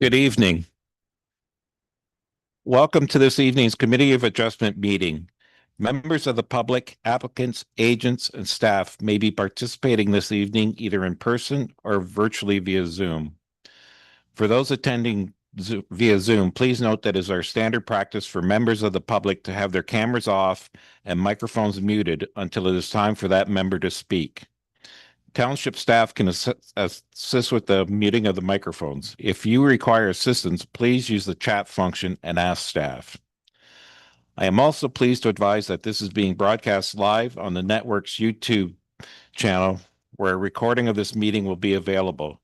Good evening. Welcome to this evening's Committee of Adjustment meeting. Members of the public, applicants, agents, and staff may be participating this evening either in person or virtually via Zoom. For those attending via Zoom, please note that it is our standard practice for members of the public to have their cameras off and microphones muted until it is time for that member to speak. Township staff can assist with the muting of the microphones. If you require assistance, please use the chat function and ask staff. I am also pleased to advise that this is being broadcast live on the network's YouTube channel, where a recording of this meeting will be available.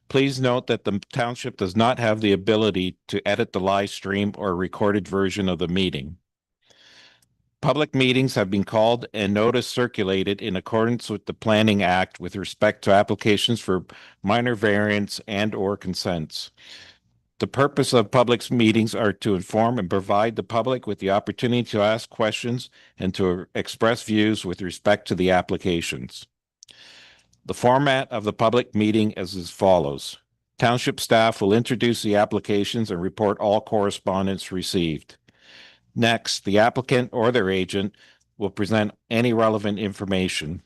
Please note that the township does not have the ability to edit the live stream or recorded version of the meeting. Public meetings have been called and notice circulated in accordance with the Planning Act with respect to applications for minor variance and/or consents. The purpose of public meetings are to inform and provide the public with the opportunity to ask questions and to express views with respect to the applications. The format of the public meeting is as follows. Township staff will introduce the applications and report all correspondence received. Next, the applicant or their agent will present any relevant information.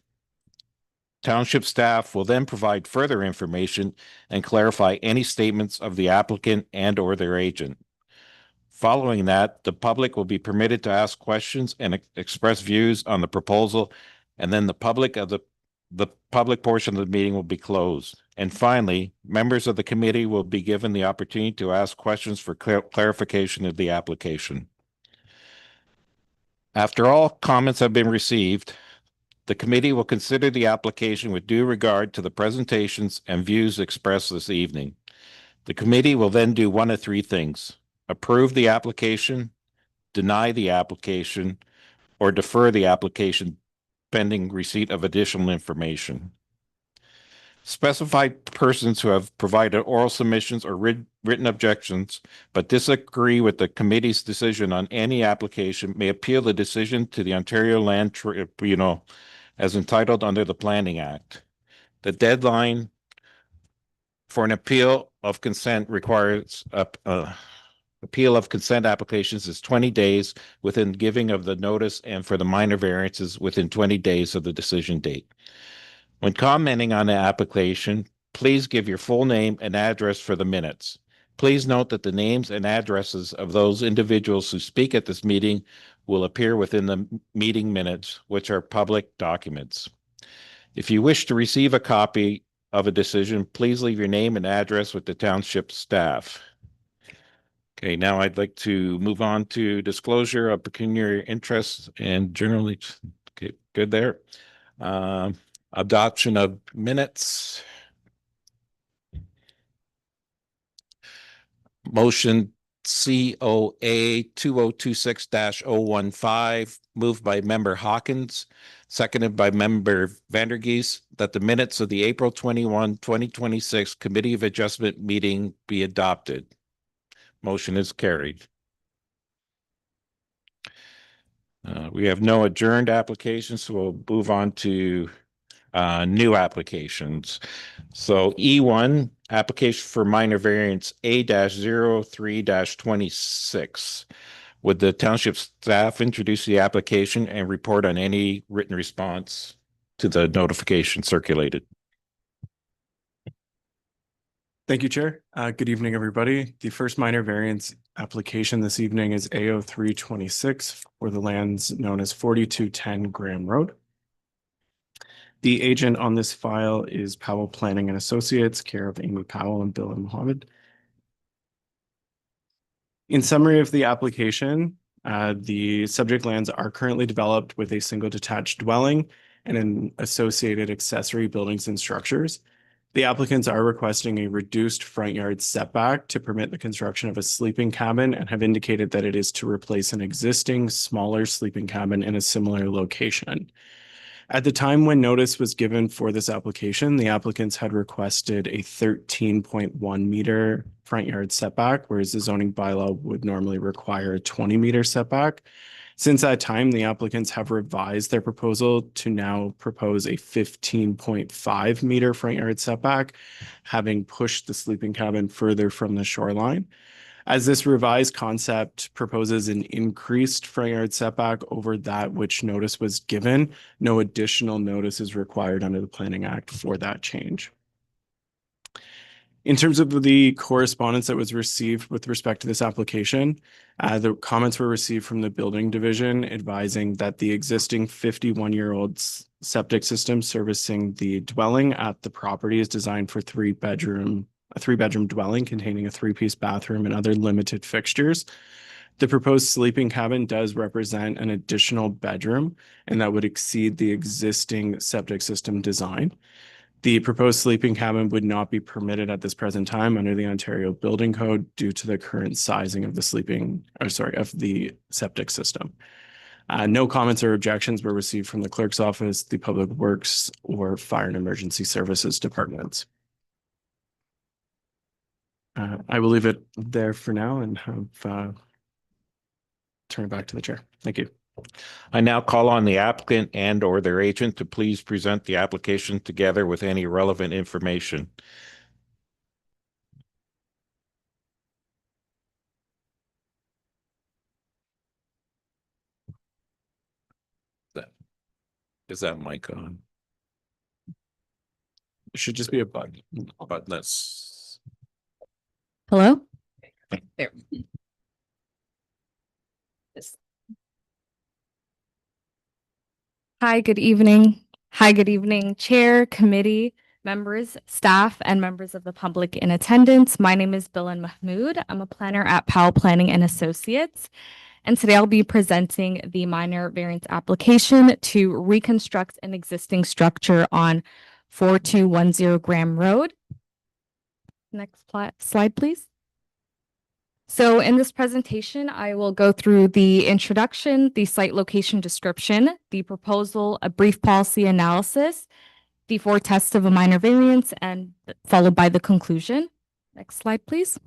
Township staff will then provide further information and clarify any statements of the applicant and/or their agent. Following that, the public will be permitted to ask questions and express views on the proposal, and then the public portion of the meeting will be closed. And finally, members of the committee will be given the opportunity to ask questions for clarification of the application. After all comments have been received, the committee will consider the application with due regard to the presentations and views expressed this evening. The committee will then do one of three things: approve the application, deny the application, or defer the application pending receipt of additional information. Specified persons who have provided oral submissions or written objections but disagree with the committee's decision on any application may appeal the decision to the Ontario Land Tribunal as entitled under the Planning Act. The deadline for an appeal of consent appeal of consent applications is 20 days within giving of the notice, and for the minor variances within 20 days of the decision date. When commenting on the application, please give your full name and address for the minutes. Please note that the names and addresses of those individuals who speak at this meeting will appear within the meeting minutes, which are public documents. If you wish to receive a copy of a decision, please leave your name and address with the township staff. Okay, now I'd like to move on to disclosure of pecuniary interests and generally, okay, good there. Adoption of minutes. Motion COA 2026-015, moved by member Hawkins, seconded by member Vandergeest, that the minutes of the April 21, 2026 Committee of Adjustment meeting be adopted. Motion is carried. We have no adjourned applications, so we'll move on to new applications. So E1, application for minor variance A-03-26. Would the township staff introduce the application and report on any written response to the notification circulated? Thank you, Chair. Good evening, everybody. The first minor variance application this evening is A0326 for the lands known as 4210 Graham Road. The agent on this file is Powell Planning and Associates, care of Aimee Powell and Bilan Mohamud. In summary of the application, the subject lands are currently developed with a single detached dwelling and an associated accessory buildings and structures. The applicants are requesting a reduced front yard setback to permit the construction of a sleeping cabin and have indicated that it is to replace an existing smaller sleeping cabin in a similar location. At the time when notice was given for this application, the applicants had requested a 13.1 meter front yard setback, whereas the zoning bylaw would normally require a 20 meter setback. Since that time, the applicants have revised their proposal to now propose a 15.5 meter front yard setback, having pushed the sleeping cabin further from the shoreline. As this revised concept proposes an increased front yard setback over that which notice was given, no additional notice is required under the Planning Act for that change. In terms of the correspondence that was received with respect to this application, the comments were received from the building division advising that the existing 51-year-old septic system servicing the dwelling at the property is designed for a three-bedroom dwelling containing a three-piece bathroom and other limited fixtures. The proposed sleeping cabin does represent an additional bedroom, and that would exceed the existing septic system design. The proposed sleeping cabin would not be permitted at this present time under the Ontario Building Code due to the current sizing of the septic system. No comments or objections were received from the clerk's office, the Public Works, or Fire and Emergency Services departments. I will leave it there for now and have turn it back to the chair. Thank you. I now call on the applicant and or their agent to please present the application together with any relevant information. Is that mic on? It should just be a button. But let's. Hello? There. Hi, good evening. Hi, good evening, Chair, committee, members, staff, and members of the public in attendance. My name is Bilan Mohamud. I'm a planner at Powell Planning and Associates. And today I'll be presenting the minor variance application to reconstruct an existing structure on 4210 Graham Road. Next slide, please. So in this presentation, I will go through the introduction, the site location description, the proposal, a brief policy analysis, the 4 tests of a minor variance, and followed by the conclusion. Next slide, please.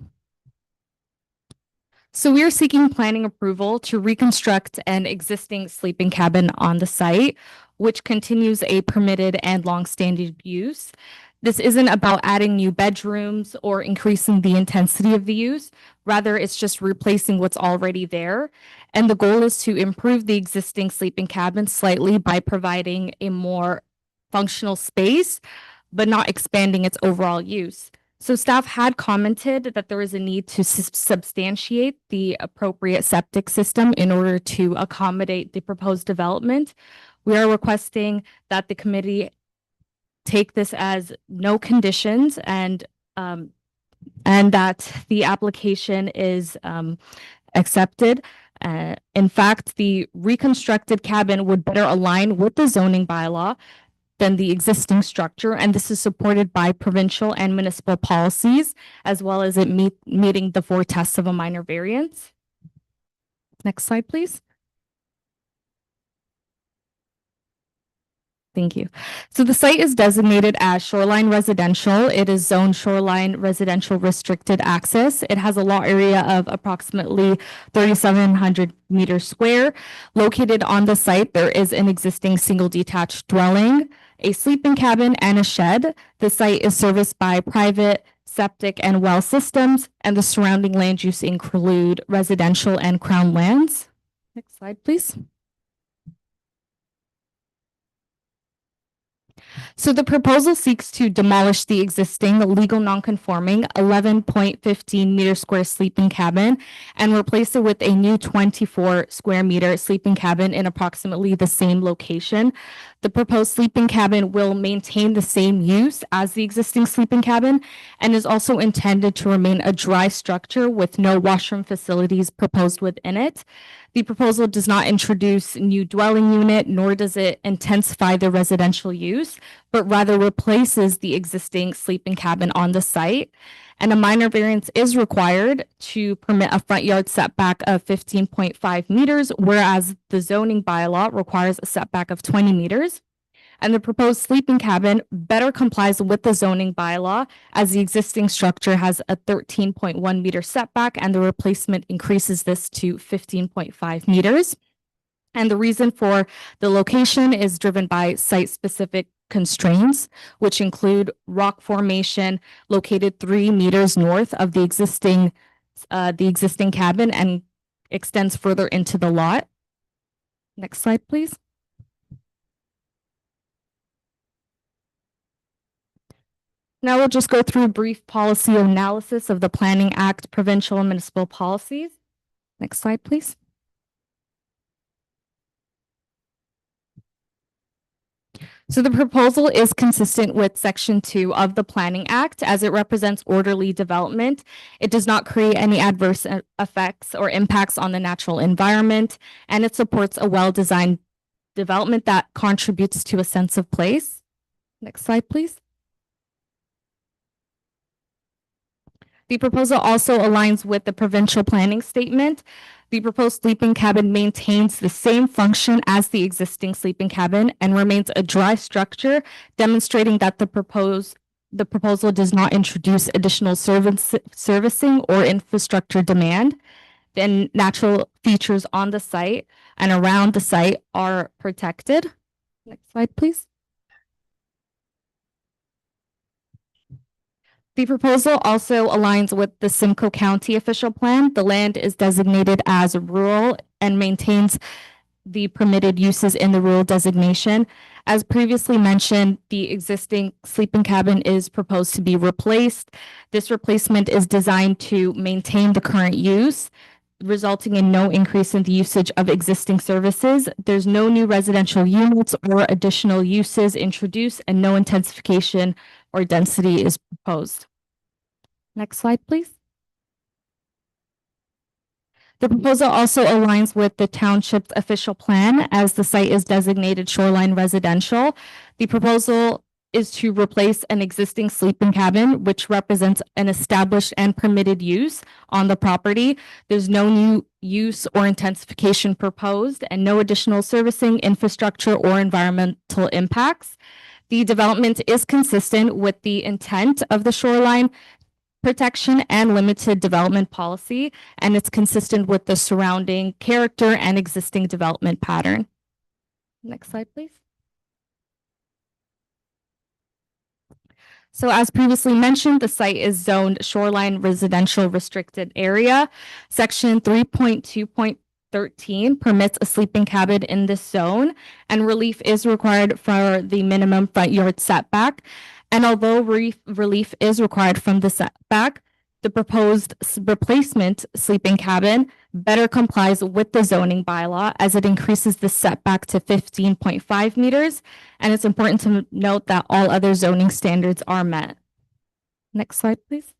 So we are seeking planning approval to reconstruct an existing sleeping cabin on the site, which continues a permitted and long-standing use. This isn't about adding new bedrooms or increasing the intensity of the use. Rather, it's just replacing what's already there. And the goal is to improve the existing sleeping cabin slightly by providing a more functional space, but not expanding its overall use. So staff had commented that there is a need to substantiate the appropriate septic system in order to accommodate the proposed development. We are requesting that the committee take this as no conditions and that the application is accepted. In fact, the reconstructed cabin would better align with the zoning bylaw than the existing structure, and this is supported by provincial and municipal policies, as well as it meeting the 4 tests of a minor variance. Next slide, please. Thank you. So the site is designated as shoreline residential. It is zoned shoreline residential restricted access. It has a lot area of approximately 3,700 meters square. Located on the site, there is an existing single detached dwelling, a sleeping cabin, and a shed. The site is serviced by private septic and well systems, and the surrounding land use include residential and crown lands. Next slide, please. So the proposal seeks to demolish the existing legal nonconforming 11.15 meter square sleeping cabin and replace it with a new 24 square meter sleeping cabin in approximately the same location. The proposed sleeping cabin will maintain the same use as the existing sleeping cabin and is also intended to remain a dry structure with no washroom facilities proposed within it. The proposal does not introduce new dwelling unit, nor does it intensify the residential use, but rather replaces the existing sleeping cabin on the site. And a minor variance is required to permit a front yard setback of 15.5 meters, whereas the zoning bylaw requires a setback of 20 meters. And the proposed sleeping cabin better complies with the zoning bylaw as the existing structure has a 13.1 meter setback and the replacement increases this to 15.5 meters. And the reason for the location is driven by site-specific constraints, which include rock formation located 3 meters north of the existing cabin and extends further into the lot. Next slide, please. Now we'll just go through a brief policy analysis of the Planning Act, provincial and municipal policies. Next slide, please. So the proposal is consistent with Section 2 of the Planning Act as it represents orderly development. It does not create any adverse effects or impacts on the natural environment, and it supports a well-designed development that contributes to a sense of place. Next slide, please. The proposal also aligns with the provincial planning statement. The proposed sleeping cabin maintains the same function as the existing sleeping cabin and remains a dry structure, demonstrating that the proposal does not introduce additional servicing or infrastructure demand. Then natural features on the site and around the site are protected. Next slide, please. The proposal also aligns with the Simcoe County official plan. The land is designated as rural and maintains the permitted uses in the rural designation. As previously mentioned, the existing sleeping cabin is proposed to be replaced. This replacement is designed to maintain the current use, resulting in no increase in the usage of existing services. There's no new residential units or additional uses introduced, and no intensification or density is proposed. Next slide, please. The proposal also aligns with the township's official plan as the site is designated shoreline residential. The proposal is to replace an existing sleeping cabin, which represents an established and permitted use on the property. There's no new use or intensification proposed and no additional servicing, infrastructure, or environmental impacts. The development is consistent with the intent of the shoreline protection and limited development policy, and it's consistent with the surrounding character and existing development pattern. Next slide, please. So as previously mentioned, the site is zoned shoreline residential restricted area. Section 3.2.13 permits a sleeping cabin in this zone, and relief is required for the minimum front yard setback. And although relief is required from the setback, the proposed replacement sleeping cabin better complies with the zoning bylaw as it increases the setback to 15.5 meters. And it's important to note that all other zoning standards are met. Next slide, please.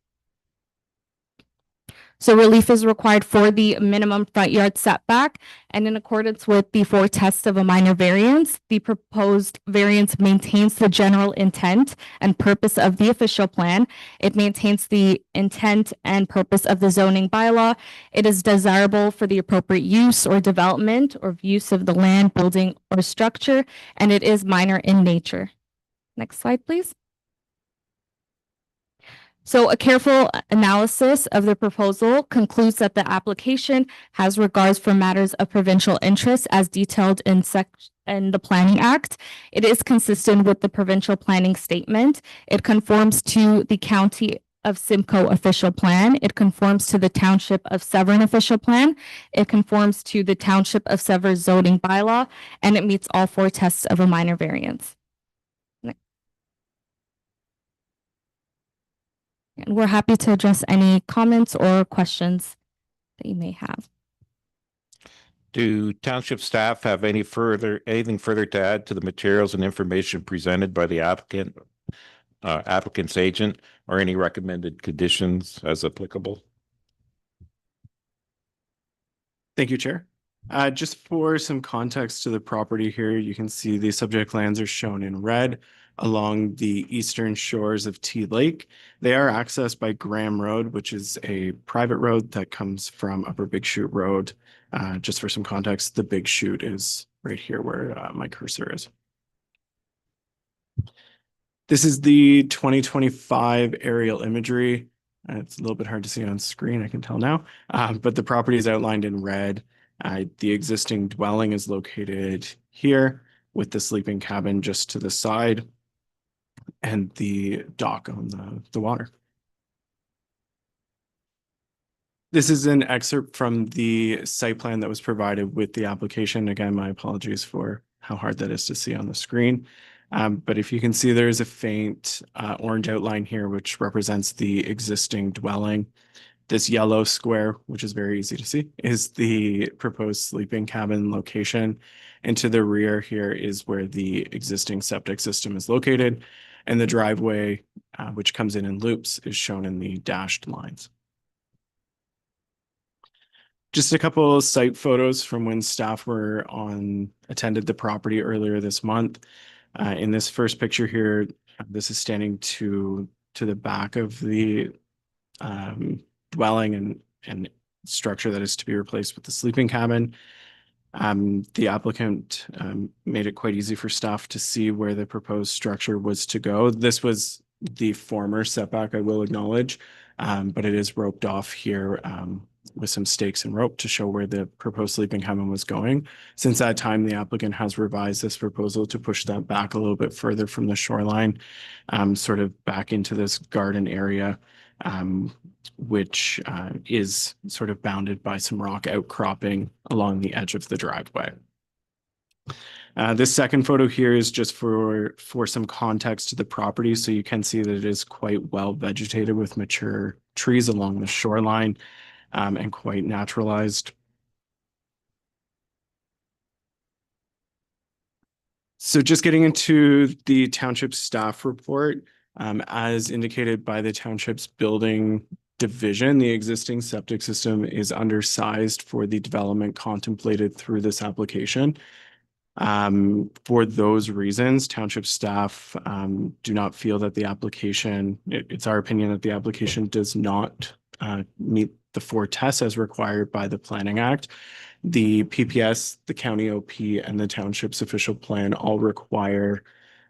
So relief is required for the minimum front yard setback, and in accordance with the 4 tests of a minor variance, the proposed variance maintains the general intent and purpose of the official plan. It maintains the intent and purpose of the zoning bylaw. It is desirable for the appropriate use or development or use of the land, building, or structure, and it is minor in nature. Next slide, please. So a careful analysis of the proposal concludes that the application has regards for matters of provincial interest as detailed in the Planning Act. It is consistent with the provincial planning statement. It conforms to the County of Simcoe official plan. It conforms to the Township of Severn official plan. It conforms to the Township of Severn zoning bylaw, and it meets all 4 tests of a minor variance. And we're happy to address any comments or questions that you may have. Do township staff have anything further to add to the materials and information presented by the applicant's agent, or any recommended conditions as applicable? Thank you, Chair. Just for some context to the property here, you can see the subject lands are shown in red along the eastern shores of Tea Lake. They are accessed by Graham Road, which is a private road that comes from Upper Big Chute Road. Just for some context, the Big Chute is right here where my cursor is. This is the 2025 aerial imagery. It's a little bit hard to see on screen, I can tell now, but the property is outlined in red, The existing dwelling is located here with the sleeping cabin just to the side and the dock on the water. This is an excerpt from the site plan that was provided with the application. Again, my apologies for how hard that is to see on the screen. But if you can see, there is a faint orange outline here, which represents the existing dwelling. This yellow square, which is very easy to see, is the proposed sleeping cabin location. And to the rear here is where the existing septic system is located. And the driveway, which comes in loops, is shown in the dashed lines. Just a couple of site photos from when staff attended the property earlier this month. In this first picture here, this is standing to the back of the dwelling and structure that is to be replaced with the sleeping cabin. The applicant made it quite easy for staff to see where the proposed structure was to go. This was the former setback, I will acknowledge, but it is roped off here with some stakes and rope to show where the proposed sleeping cabin was going. Since that time, the applicant has revised this proposal to push that back a little bit further from the shoreline, sort of back into this garden area, which is sort of bounded by some rock outcropping along the edge of the driveway. This second photo here is just for some context to the property. So you can see that it is quite well vegetated with mature trees along the shoreline and quite naturalized. So just getting into the township staff report, as indicated by the township's building division, the existing septic system is undersized for the development contemplated through this application. For those reasons, township staff do not feel that the application, it's our opinion that the application does not meet the 4 tests as required by the Planning Act. The PPS, the county OP, and the township's official plan all require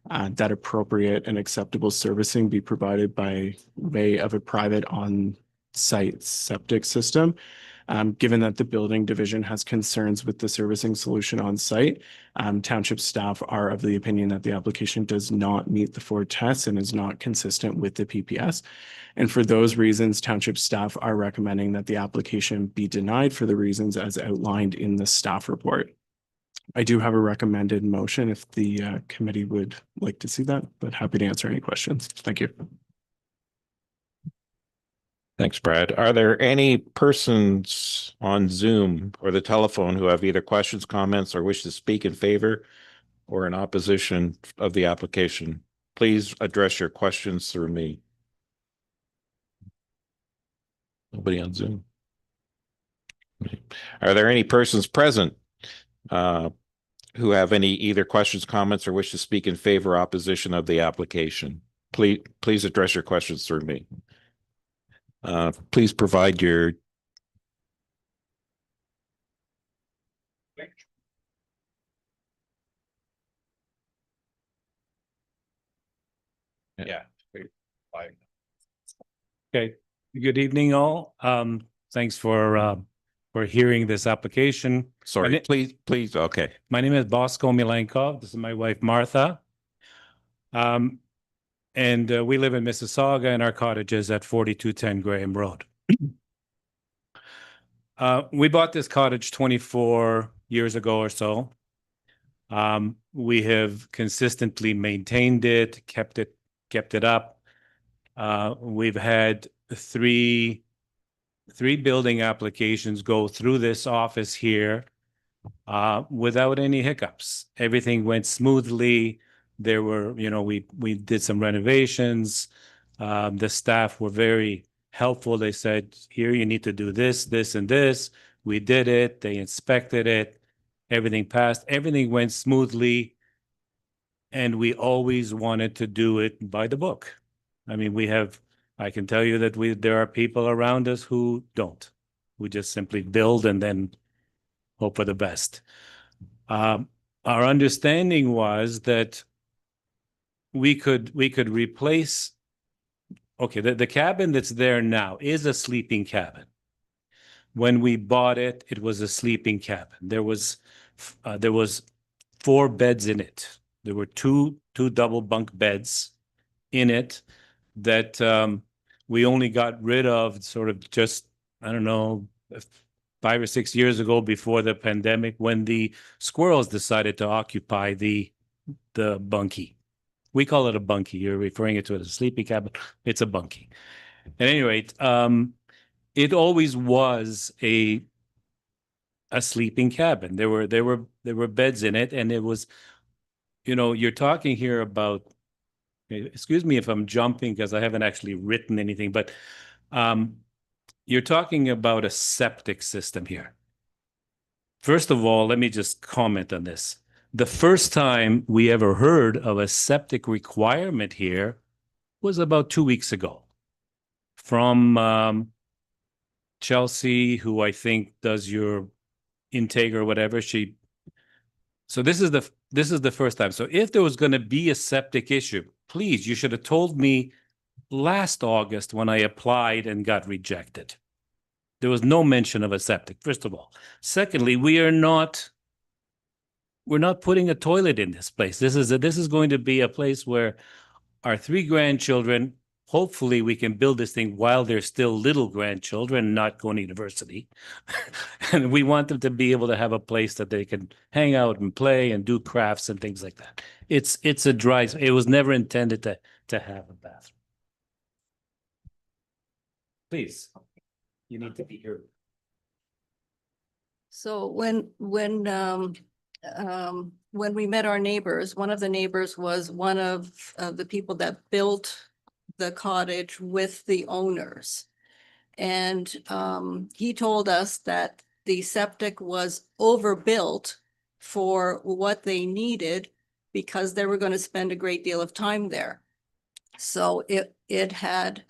that appropriate and acceptable servicing be provided by way of a private on-site septic system. Given that the building division has concerns with the servicing solution on site, township staff are of the opinion that the application does not meet the 4 tests and is not consistent with the PPS. And for those reasons, township staff are recommending that the application be denied for the reasons as outlined in the staff report. I do have a recommended motion if the committee would like to see that, but happy to answer any questions. Thank you. Thanks, Brad. Are there any persons on Zoom or the telephone who have either questions, comments, or wish to speak in favor or in opposition of the application? Please address your questions through me. Nobody on Zoom. Are there any persons present who have any either questions, comments, or wish to speak in favor or opposition of the application? Please address your questions through me. Please provide your Okay, good evening all. Thanks for hearing this application. sorry, please. Okay. My name is Bosko Milankov. This is my wife, Martha. And we live in Mississauga, and our cottage is at 4210 Graham Road. We bought this cottage 24 years ago or so. We have consistently maintained it, kept it up. We've had three building applications go through this office here without any hiccups. Everything went smoothly. There were, we did some renovations. The staff were very helpful. They said, here, you need to do this, this, and this. We did it. They inspected it. Everything passed. Everything went smoothly. And we always wanted to do it by the book. I mean, I can tell you that there are people around us who don't. We just simply build and then hope for the best. Our understanding was that we could replace, okay, the cabin that's there now is a sleeping cabin. When we bought it, it was a sleeping cabin. There was 4 beds in it. There were two double bunk beds in it that we only got rid of sort of just, I don't know, 5 or 6 years ago before the pandemic, when the squirrels decided to occupy the bunkie. We call it a bunkie. You're referring it to as a sleeping cabin. It's a bunkie. At any rate, it always was a sleeping cabin. There were beds in it, and it was, you're talking here about, excuse me if I'm jumping because I haven't actually written anything, but you're talking about a septic system here. First of all, let me just comment on this. The first time we ever heard of a septic requirement here was about 2 weeks ago from Chelsea, who I think does your intake or whatever. So this is the first time. So if there was going to be a septic issue, please, you should have told me last August when I applied and got rejected. There was no mention of a septic, first of all. Secondly, we're not putting a toilet in this place. This is going to be a place where our 3 grandchildren, hopefully we can build this thing while they're still little grandchildren, not going to university. And we want them to be able to have a place that they can hang out and play and do crafts and things like that. It's a dry, it was never intended to have a bathroom. Please, you need to be here. So when we met our neighbors, one of the neighbors was one of the people that built the cottage with the owners. And he told us that the septic was overbuilt for what they needed because they were going to spend a great deal of time there. So it had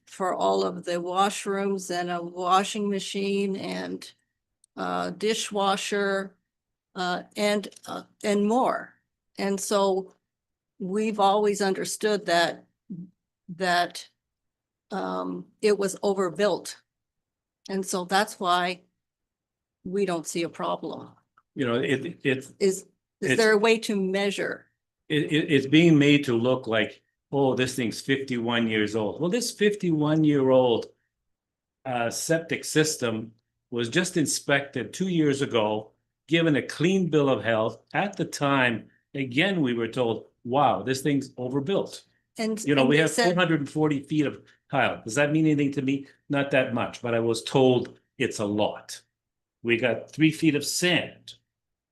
for all of the washrooms and a washing machine and dishwasher and more. And so we've always understood that it was overbuilt. And so that's why we don't see a problem. Is there a way to measure? It's being made to look like, oh, this thing's 51 years old. Well, this 51-year-old septic system was just inspected 2 years ago, given a clean bill of health. At the time, again, we were told, wow, this thing's overbuilt. And we have 440 feet of tile. Does that mean anything to me? Not that much, but I was told it's a lot. We got 3 feet of sand.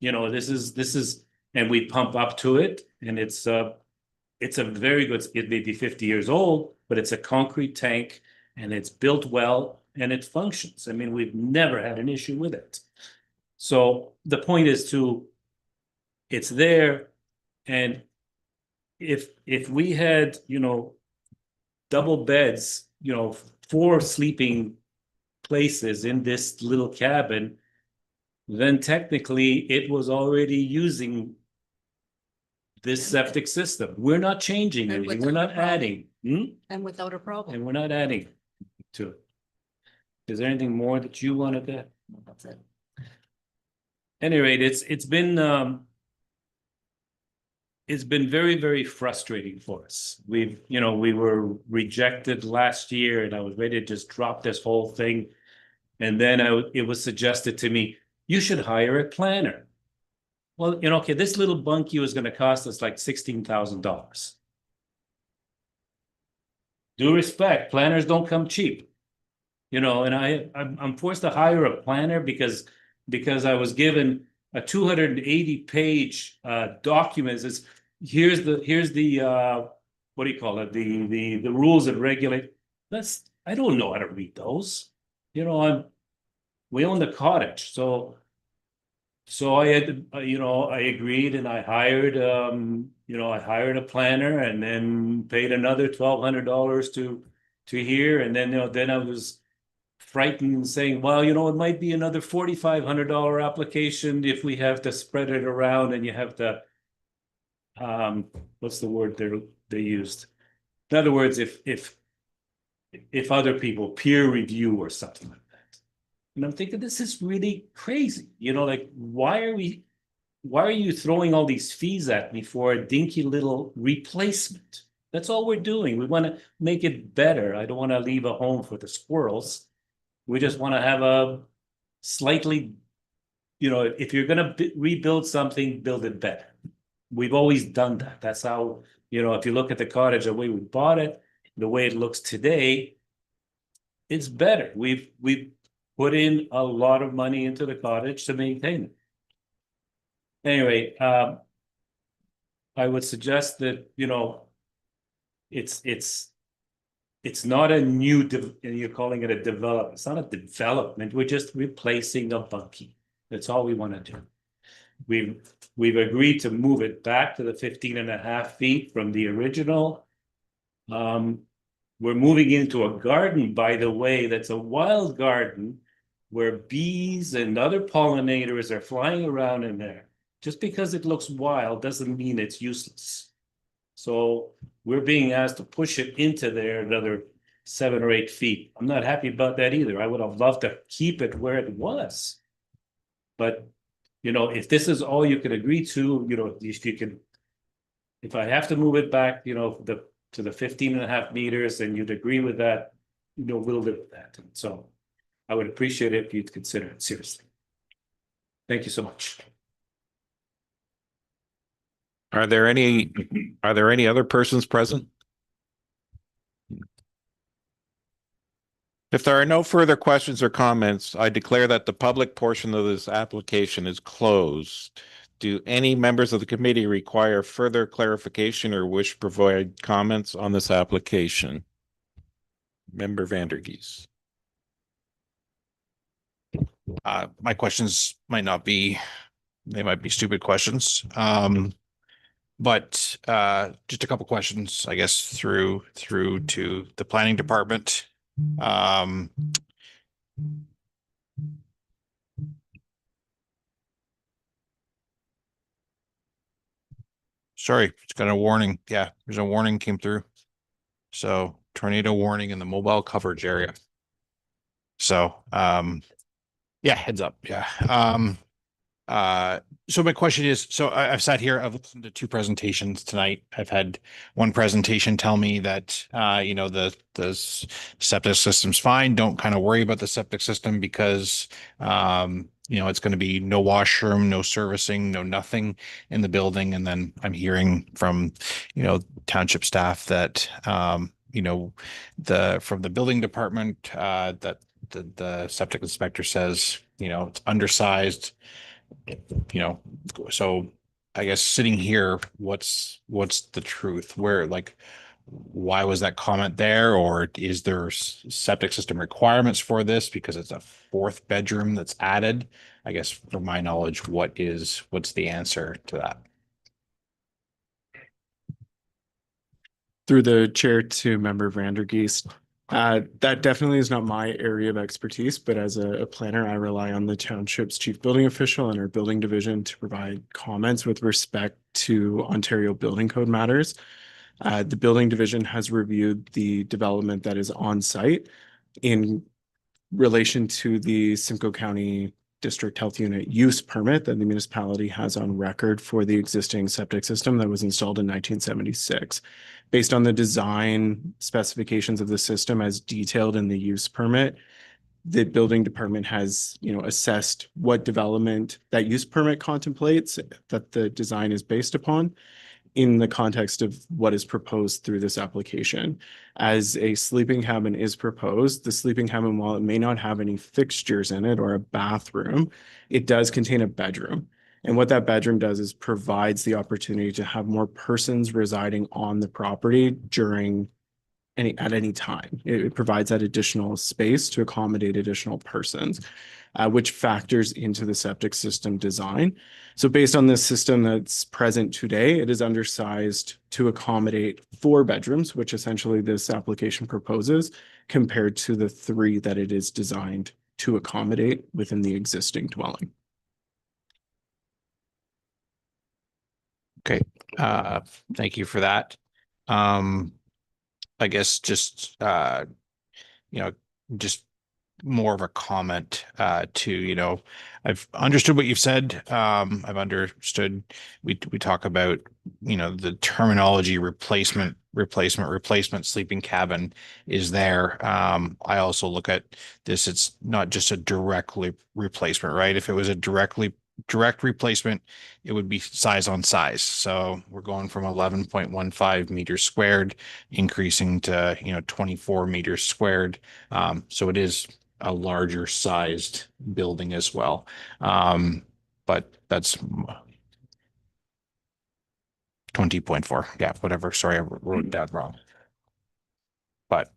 This is, and we pump up to it, and it's a very good, it may be 50 years old, but it's a concrete tank, and it's built well, and it functions. I mean, we've never had an issue with it. So the point is it's there, and if we had, double beds, 4 sleeping places in this little cabin, then technically it was already using this septic system. We're not changing anything. We're not adding. And without a problem. And we're not adding to it. Is there anything more that you wanted to? That's it. At any rate, it's been very, very frustrating for us. We were rejected last year, and I was ready to just drop this whole thing. And then it was suggested to me, you should hire a planner. Well, okay, this little bunkie was going to cost us like $16,000. Due respect, planners don't come cheap. And I'm forced to hire a planner because I was given a 280-page document. Here's the what do you call it? The rules that regulate. I don't know how to read those. We own the cottage, so I had I agreed, and I hired a planner, and then paid another $1,200 to here, and then I was frightened, saying, well, it might be another $4,500 application if we have to spread it around, and you have to what's the word they used? In other words, if other people peer review or something like that. And I'm thinking, this is really crazy. You know, like, why are you throwing all these fees at me for a dinky little replacement? That's all we're doing. We want to make it better. I don't want to leave a home for the squirrels. We just want to have a slightly, you know, if you're going to rebuild something, build it better. We've always done that. That's how, you know, if you look at the cottage, the way we bought it, the way it looks today, it's better. We've put in a lot of money into the cottage to maintain it. Anyway, I would suggest that, you know, it's not a new, you're calling it a development. It's not a development. We're just replacing a bunkie. That's all we want to do. We've agreed to move it back to the 15.5 feet from the original. We're moving into a garden, by the way, that's a wild garden where bees and other pollinators are flying around in there. Just because it looks wild doesn't mean it's useless. So we're being asked to push it into there another 7 or 8 feet. I'm not happy about that either. I would have loved to keep it where it was. But, you know, if this is all you can agree to, you know, at least you can, if I have to move it back, you know, to the 15.5 meters and you'd agree with that, you know, we'll live with that. And so I would appreciate it if you'd consider it seriously. Thank you so much. Are there any other persons present? If there are no further questions or comments, I declare that the public portion of this application is closed. Do any members of the committee require further clarification or wish to provide comments on this application? Member Vandergeest. My questions might be stupid questions. But just a couple questions, I guess, through to the planning department. Sorry, it's got a warning. Yeah, there's a warning came through. So tornado warning in the mobile coverage area. So yeah, heads up. Yeah. So my question is, so I've sat here, I've listened to 2 presentations tonight. I've had one presentation tell me that, you know, the septic system's fine. Don't kind of worry about the septic system because, you know, it's going to be no washroom, no servicing, no nothing in the building. And then I'm hearing from, you know, township staff that, you know, from the building department, that the septic inspector says, you know, it's undersized. You know, so I guess sitting here, what's the truth? Where, like, why was that comment there? Or is there septic system requirements for this because it's a 4th bedroom that's added? I guess from my knowledge, what's the answer to that? Through the chair to Member Vandergeest. That definitely is not my area of expertise, but as a planner, I rely on the township's chief building official and our building division to provide comments with respect to Ontario Building Code matters. The building division has reviewed the development that is on site in relation to the Simcoe County District Health Unit use permit that the municipality has on record for the existing septic system that was installed in 1976. Based on the design specifications of the system as detailed in the use permit, the building department has, you know, assessed what development that use permit contemplates that the design is based upon in the context of what is proposed through this application. As a sleeping cabin is proposed, the sleeping cabin, while it may not have any fixtures in it or a bathroom, it does contain a bedroom. And what that bedroom does is provides the opportunity to have more persons residing on the property at any time. It provides that additional space to accommodate additional persons, which factors into the septic system design. So based on this system that's present today, it is undersized to accommodate 4 bedrooms, which essentially this application proposes, compared to the 3 that it is designed to accommodate within the existing dwelling. Okay, thank you for that. I guess just you know, just more of a comment to, you know, I've understood what you've said. I've understood we talk about, you know, the terminology replacement, sleeping cabin is there. I also look at this, it's not just a directly replacement, right? If it was a direct replacement, it would be size on size. So we're going from 11.15 meters squared, increasing to, you know, 24 meters squared. So it is a larger sized building as well. But that's 20.4. Yeah, whatever. Sorry, I wrote that wrong. But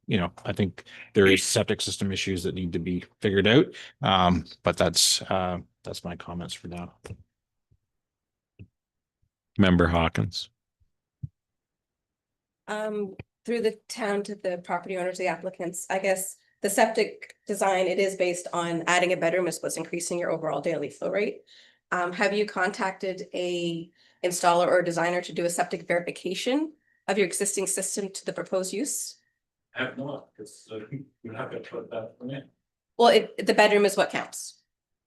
you know, I think there is septic system issues that need to be figured out. But that's my comments for now. Member Hawkins. Through the town to the property owners, the applicants, I guess the septic design, it is based on adding a bedroom is what's increasing your overall daily flow rate. Have you contacted a installer or designer to do a septic verification of your existing system to the proposed use? I have not, because you're not going to put that in. Well, the bedroom is what counts.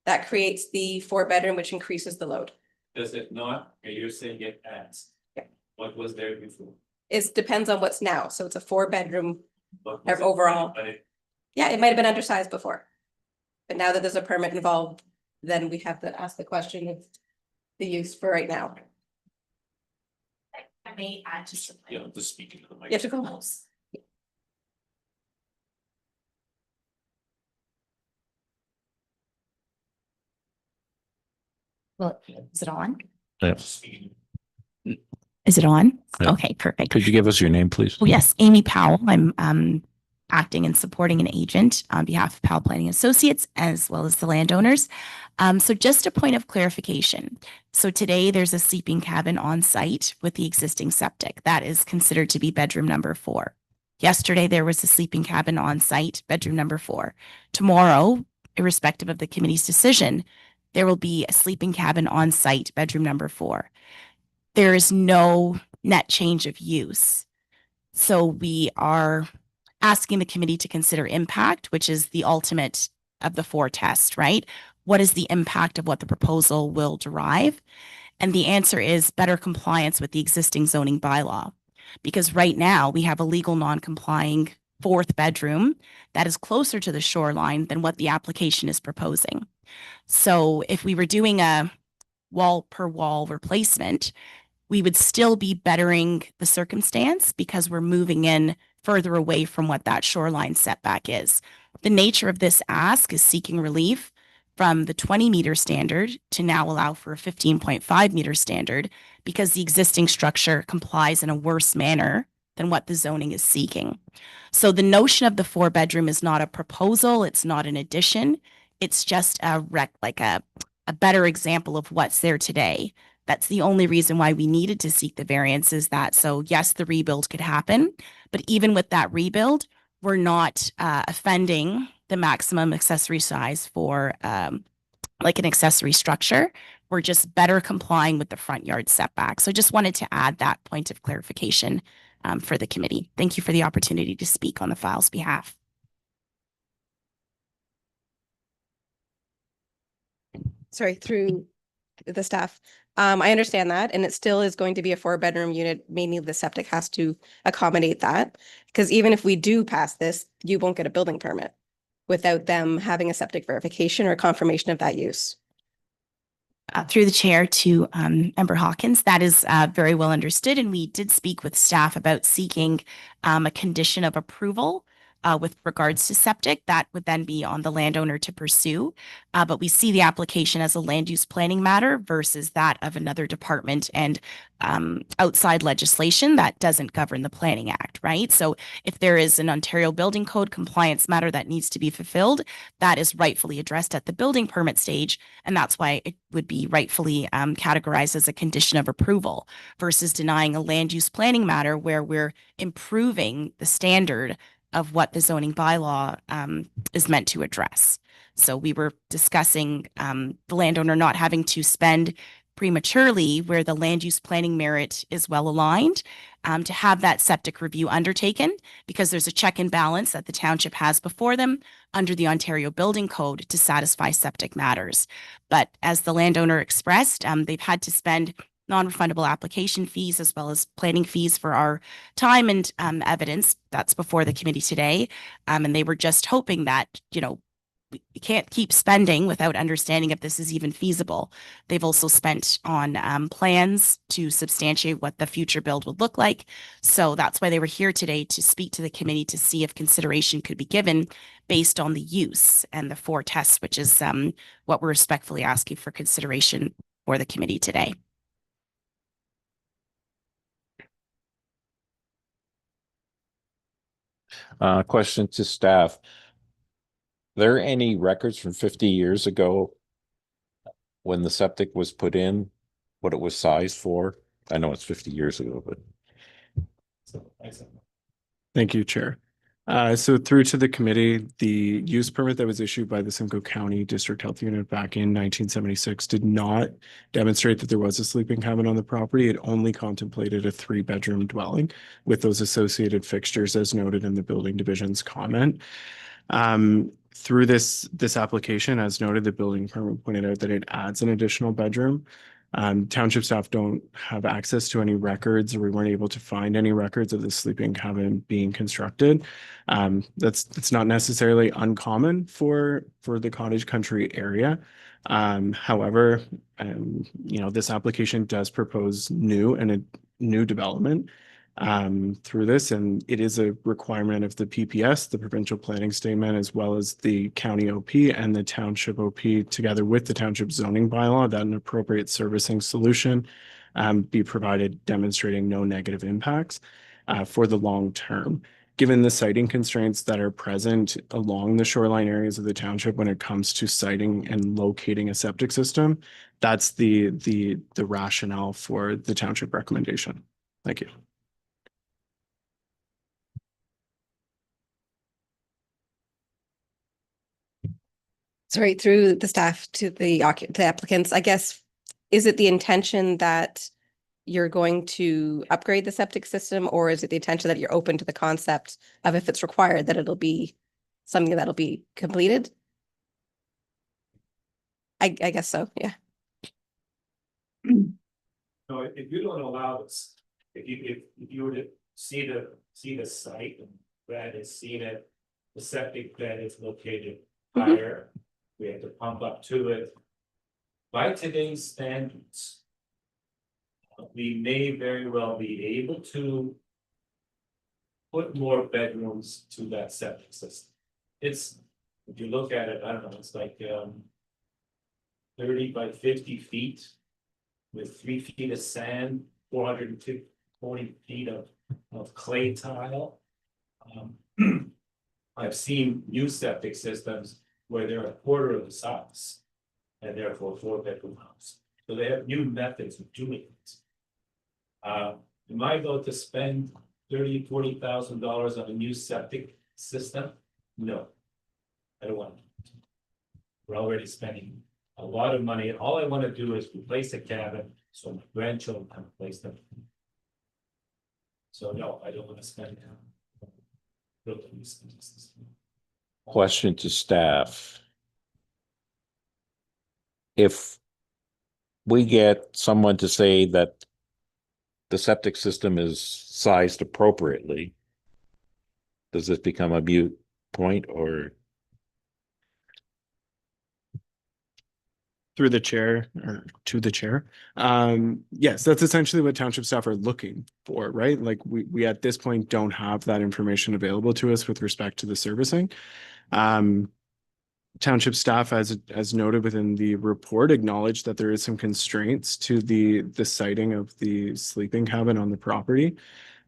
That creates the 4-bedroom, which increases the load. Does it not? You're saying it adds. Yeah. What was there before? It depends on what's now. So it's a 4-bedroom What was it? overall. But it- Yeah, it might have been undersized before. But now that there's a permit involved, then we have to ask the question of the use for right now. I may add just a You know, just speaking to the mic. You have to go close. Well, is it on? Just speaking. Is it on? Yeah. Okay, perfect. Could you give us your name, please? Oh, yes, Aimee Powell. I'm acting and supporting an agent on behalf of Powell Planning Associates as well as the landowners. So just a point of clarification. So today there's a sleeping cabin on site with the existing septic. That is considered to be bedroom number 4. Yesterday there was a sleeping cabin on site, bedroom number 4. Tomorrow, irrespective of the committee's decision, there will be a sleeping cabin on site, bedroom number 4. There is no net change of use. So we are asking the committee to consider impact, which is the ultimate of the 4 test, right? What is the impact of what the proposal will derive? And the answer is better compliance with the existing zoning bylaw. Because right now we have a legal non-complying 4th bedroom that is closer to the shoreline than what the application is proposing. So if we were doing a wall per wall replacement, we would still be bettering the circumstance because we're moving in further away from what that shoreline setback is. The nature of this ask is seeking relief from the 20-meter standard to now allow for a 15.5-meter standard because the existing structure complies in a worse manner than what the zoning is seeking. So the notion of the 4-bedroom is not a proposal, it's not an addition, it's just a better example of what's there today. That's the only reason why we needed to seek the variance is that, so yes, the rebuild could happen, but even with that rebuild, we're not offending the maximum accessory size for like an accessory structure. We're just better complying with the front yard setback. So just wanted to add that point of clarification for the committee. Thank you for the opportunity to speak on the file's behalf. Sorry, through the staff. I understand that, and it still is going to be a 4-bedroom unit, meaning the septic has to accommodate that. Because even if we do pass this, you won't get a building permit without them having a septic verification or confirmation of that use. Through the chair to Member Hawkins, that is very well understood, and we did speak with staff about seeking a condition of approval with regards to septic. That would then be on the landowner to pursue, but we see the application as a land use planning matter versus that of another department and outside legislation that doesn't govern the Planning Act, right? So if there is an Ontario Building Code compliance matter that needs to be fulfilled, that is rightfully addressed at the building permit stage, and that's why it would be rightfully categorized as a condition of approval versus denying a land use planning matter where we're improving the standard of what the zoning bylaw is meant to address. So we were discussing the landowner not having to spend prematurely where the land use planning merit is well aligned to have that septic review undertaken because there's a check and balance that the township has before them under the Ontario Building Code to satisfy septic matters. But as the landowner expressed, they've had to spend non-refundable application fees as well as planning fees for our time and evidence that's before the committee today. And they were just hoping that, we can't keep spending without understanding if this is even feasible. They've also spent on plans to substantiate what the future build would look like. So that's why they were here today to speak to the committee to see if consideration could be given based on the use and the 4 tests, which is what we're respectfully asking for consideration for the committee today. Question to staff. There any records from 50 years ago when the septic was put in, what it was sized for? I know it's 50 years ago, but. Thank you, Chair. So through to the committee, the use permit that was issued by the Simcoe County District Health Unit back in 1976 did not demonstrate that there was a sleeping cabin on the property. It only contemplated a 3-bedroom dwelling with those associated fixtures as noted in the building division's comment. Through this application, as noted, the building permit pointed out that it adds an additional bedroom. Township staff don't have access to any records, or we weren't able to find any records of the sleeping cabin being constructed. That's not necessarily uncommon for the cottage country area. However, this application does propose new development through this, and it is a requirement of the PPS, the provincial planning statement, as well as the county OP and the township OP, together with the township zoning bylaw, that an appropriate servicing solution be provided, demonstrating no negative impacts for the long term. Given the siting constraints that are present along the shoreline areas of the township when it comes to siting and locating a septic system, that's the rationale for the township recommendation. Thank you. Sorry, through the staff to the applicants, I guess, is it the intention that you're going to upgrade the septic system, or is it the intention that you're open to the concept of, if it's required, that it'll be something that'll be completed? I guess so, yeah. No, if you don't allow this, if you were to see the site, and Brad has seen it, the septic bed is located higher. We have to pump up to it. By today's standards, we may very well be able to put more bedrooms to that septic system. It's, if you look at it, I don't know, it's like 30 by 50 feet with 3 feet of sand, 440 feet of clay tile. I've seen new septic systems where they're a quarter of the size and therefore a 4-bedroom house. So they have new methods of doing it. Am I going to spend $30,000-$40,000 on a new septic system? No, I don't want to. We're already spending a lot of money. All I want to do is replace a cabin so my grandchildren can replace them. So no, I don't want to spend build a new septic system. Question to staff. If we get someone to say that the septic system is sized appropriately, does this become a moot point, or? Through the chair, or to the chair. Yes, that's essentially what township staff are looking for, right? Like we at this point don't have that information available to us with respect to the servicing. Township staff, as noted within the report, acknowledged that there is some constraints to the siting of the sleeping cabin on the property.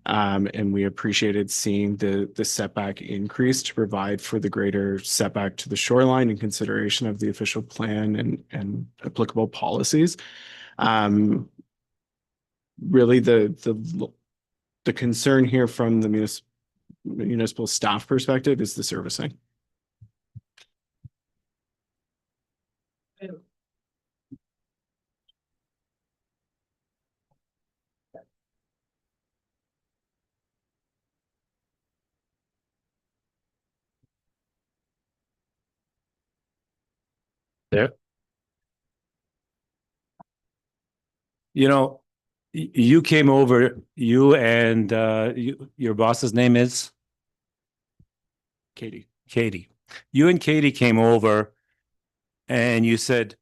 And we appreciated seeing the setback increase to provide for the greater setback to the shoreline in consideration of the official plan and applicable policies. Really, the concern here from the municipal staff perspective is the servicing. There. You know, you came over, you and your boss's name is Katie. Katie. You and Katie came over and you said,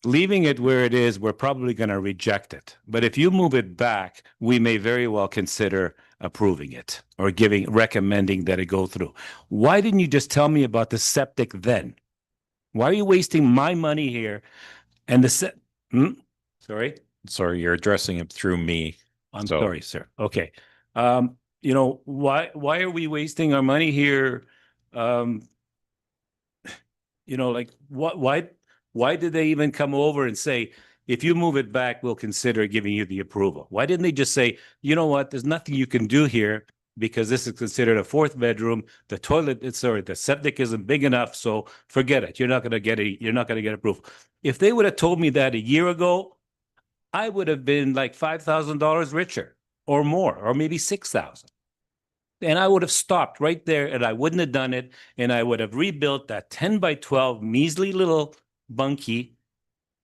leaving it where it is, we're probably going to reject it. But if you move it back, we may very well consider approving it or recommending that it go through. Why didn't you just tell me about the septic then? Why are you wasting my money here? And sorry? Sorry, you're addressing it through me. I'm So- sorry, sir. Okay. You know, why are we wasting our money here? You know, like why did they even come over and say, if you move it back, we'll consider giving you the approval? Why didn't they just say, you know what, there's nothing you can do here because this is considered a fourth bedroom. The septic isn't big enough, so forget it. You're not going to get approval. If they would have told me that a year ago, I would have been like $5,000 richer or more, or maybe 6,000. And I would have stopped right there and I wouldn't have done it. And I would have rebuilt that 10 by 12 measly little bunkie.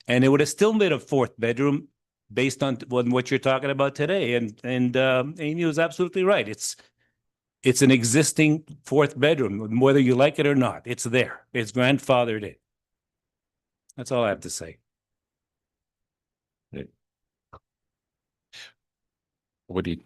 And it would have still made a fourth bedroom based on what you're talking about today. And Aimee was absolutely right. It's an existing fourth bedroom, whether you like it or not. It's there. It's grandfathered in. That's all I have to say. What do you?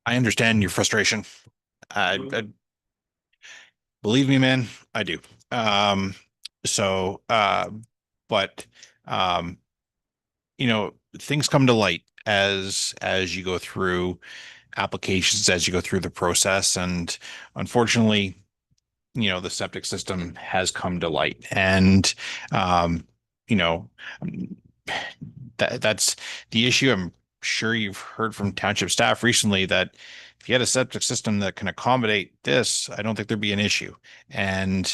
I understand your frustration. Believe me, man, I do. But you know, things come to light as you go through applications, as you go through the process, and unfortunately, you know, the septic system has come to light, and you know, that's the issue. I'm sure you've heard from township staff recently that if you had a septic system that can accommodate this, I don't think there'd be an issue. And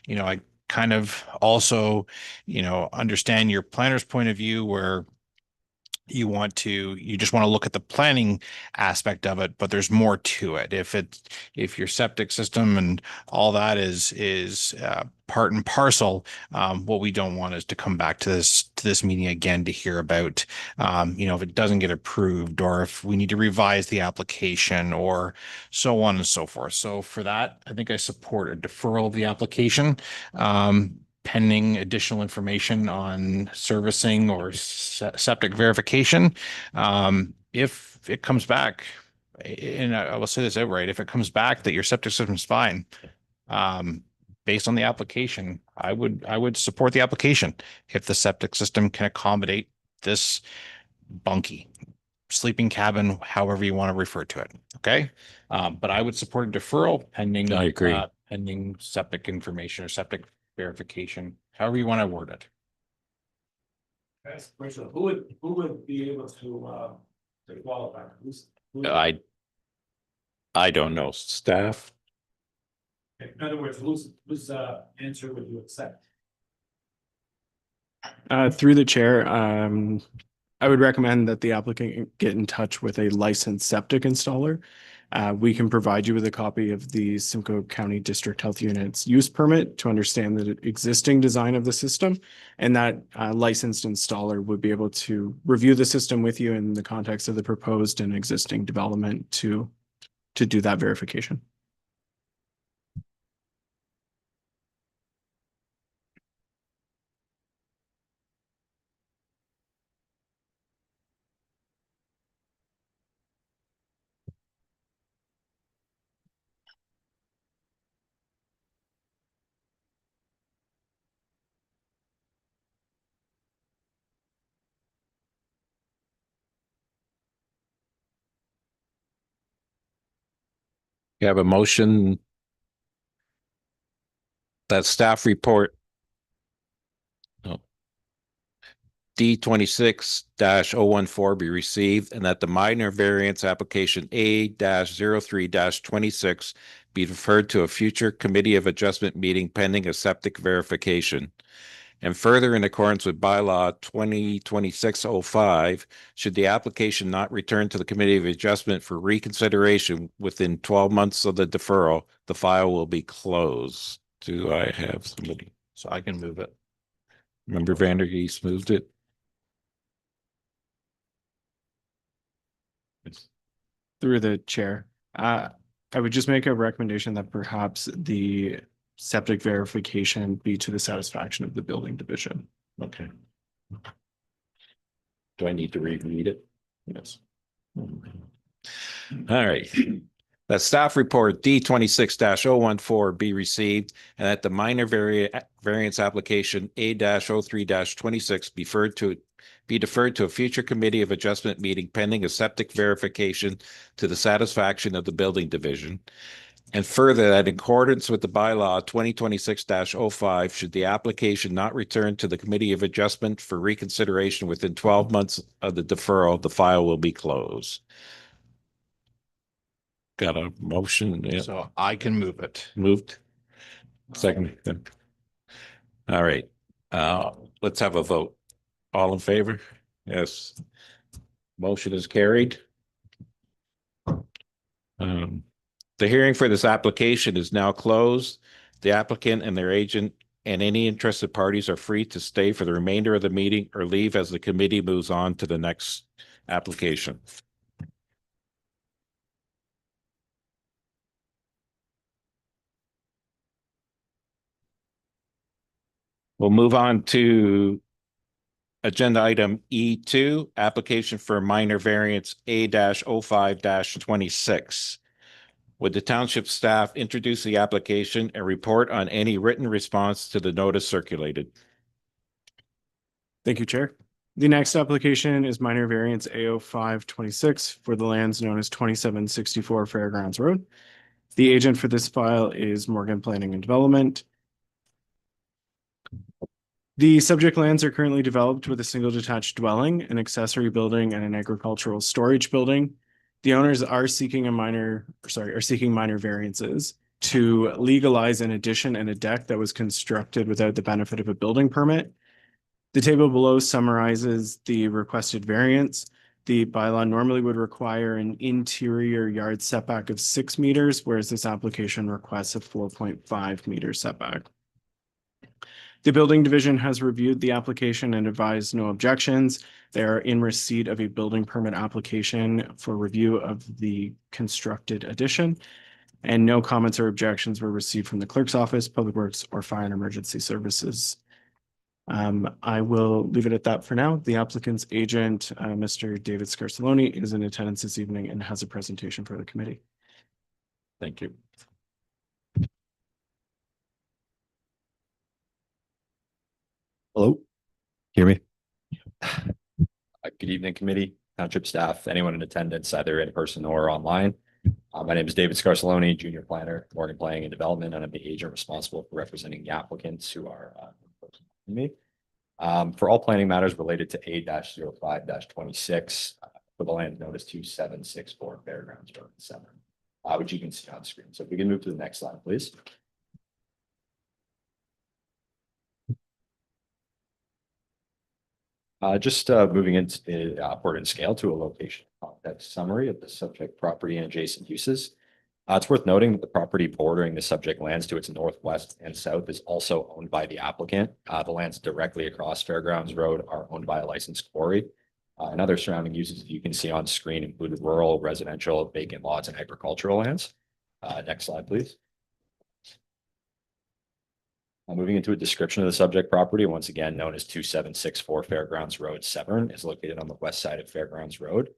you know, I kind of also, you know, understand your planner's point of view where you just want to look at the planning aspect of it, but there's more to it. If your septic system and all that is part and parcel, what we don't want is to come back to this meeting again to hear about, you know, if it doesn't get approved or if we need to revise the application or so on and so forth. So for that, I think I support a deferral of the application. Pending additional information on servicing or septic verification. If it comes back, and I will say this outright, if it comes back that your septic system is fine, based on the application, I would support the application if the septic system can accommodate this bunkie, sleeping cabin, however you want to refer to it. Okay. But I would support a deferral pending. I agree. Pending septic information or septic verification, however you want to word it. That's the question. Who would be able to qualify? I don't know. Staff? In other words, whose answer would you accept? Through the chair, I would recommend that the applicant get in touch with a licensed septic installer. We can provide you with a copy of the Simcoe County District Health Unit's use permit to understand the existing design of the system. And that licensed installer would be able to review the system with you in the context of the proposed and existing development to do that verification. You have a motion that staff report. Oh. D26-014 be received and that the minor variance application A-03-26 be deferred to a future Committee of Adjustment meeting pending a septic verification. And further, in accordance with bylaw 2026-05, should the application not return to the Committee of Adjustment for reconsideration within 12 months of the deferral, the file will be closed. Do I have somebody? So I can move it. Member Vandergeest moved it. Through the chair, I would just make a recommendation that perhaps the septic verification be to the satisfaction of the building division. Okay. Do I need to reread it? Yes. All right. That staff report D26-014 be received and that the minor variance application A-03-26 be deferred to a future Committee of Adjustment meeting pending a septic verification to the satisfaction of the building division. And further, that in accordance with the bylaw 2026-05, should the application not return to the Committee of Adjustment for reconsideration within 12 months of the deferral, the file will be closed. Got a motion? Yeah. So I can move it. Moved. Second. All right. Let's have a vote. All in favor? Yes. Motion is carried. The hearing for this application is now closed. The applicant and their agent and any interested parties are free to stay for the remainder of the meeting or leave as the committee moves on to the next application. We'll move on to agenda item E2, application for minor variance A-05-26. Would the township staff introduce the application and report on any written response to the notice circulated? Thank you, Chair. The next application is minor variance A-05-26 for the lands known as 2764 Fairgrounds Road. The agent for this file is Morgan Planning and Development. The subject lands are currently developed with a single detached dwelling, an accessory building, and an agricultural storage building. The owners are seeking minor variances to legalize an addition and a deck that was constructed without the benefit of a building permit. The table below summarizes the requested variance. The bylaw normally would require an interior yard setback of 6 meters, whereas this application requests a 4.5 meter setback. The building division has reviewed the application and advised no objections. They are in receipt of a building permit application for review of the constructed addition, and no comments or objections were received from the clerk's office, Public Works, or Fire and Emergency Services. I will leave it at that for now. The applicant's agent, Mr. David Scarsellone, is in attendance this evening and has a presentation for the committee. Thank you. Hello, hear me? Good evening, committee, township staff, anyone in attendance, either in person or online. My name is David Scarsellone, junior planner, Morgan Planning and Development, and I'm the agent responsible for representing the applicants who are me. For all planning matters related to A-05-26 for the land known as 2764 Fairgrounds Road 7, which you can see on screen. So if we can move to the next slide, please. Just moving into the upward in scale to a location context summary of the subject property and adjacent uses. It's worth noting that the property bordering the subject lands to its northwest and south is also owned by the applicant. The lands directly across Fairgrounds Road are owned by a licensed quarry. And other surrounding uses you can see on screen include rural, residential, vacant lots, and agricultural lands. Next slide, please. Moving into a description of the subject property, once again known as 2764 Fairgrounds Road, Severn, is located on the west side of Fairgrounds Road.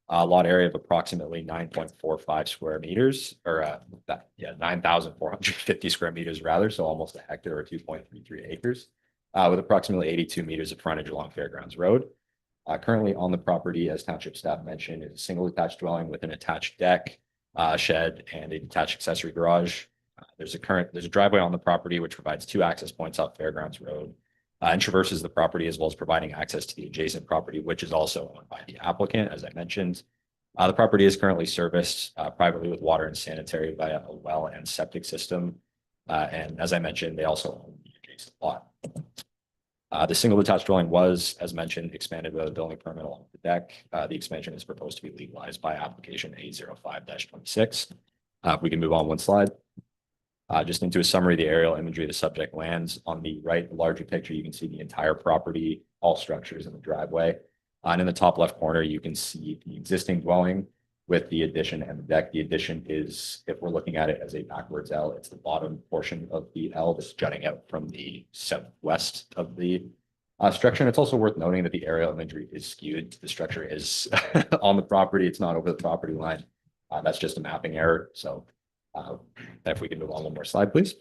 Lot area of approximately 9.45 square meters, or 9,450 square meters rather, so almost a hectare or 2.33 acres, with approximately 82 meters of frontage along Fairgrounds Road. Currently on the property, as township staff mentioned, is a single attached dwelling with an attached deck, shed, and a detached accessory garage. There's a driveway on the property which provides 2 access points off Fairgrounds Road, and traverses the property as well as providing access to the adjacent property, which is also owned by the applicant, as I mentioned. The property is currently serviced privately with water and sanitary via a well and septic system. And as I mentioned, they also own the adjacent lot. The single detached dwelling was, as mentioned, expanded with a building permit along the deck. The expansion is proposed to be legalized by application A05-26. If we can move on one slide. Just into a summary of the aerial imagery of the subject lands. On the right, the larger picture, you can see the entire property, all structures in the driveway. And in the top left corner, you can see the existing dwelling with the addition and the deck. The addition is, if we're looking at it as a backwards L, it's the bottom portion of the L that's jutting out from the southwest of the structure. And it's also worth noting that the aerial imagery is skewed. The structure is on the property. It's not over the property line. That's just a mapping error. So if we can move on one more slide, please.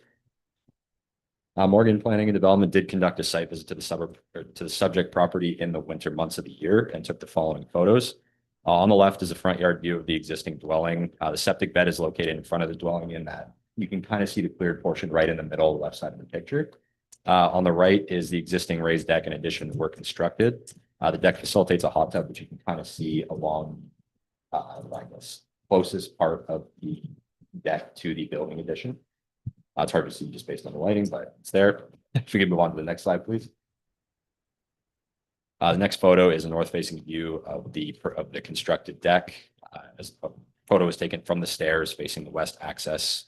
Morgan Planning and Development did conduct a site visit to the subject property in the winter months of the year and took the following photos. On the left is a front yard view of the existing dwelling. The septic bed is located in front of the dwelling in that you can kind of see the cleared portion right in the middle, left side of the picture. On the right is the existing raised deck and addition were constructed. The deck facilitates a hot tub, which you can kind of see along, I guess, closest part of the deck to the building addition. It's hard to see just based on the lighting, but it's there. If we can move on to the next slide, please. The next photo is a north-facing view of the constructed deck. As a photo was taken from the stairs facing the west access.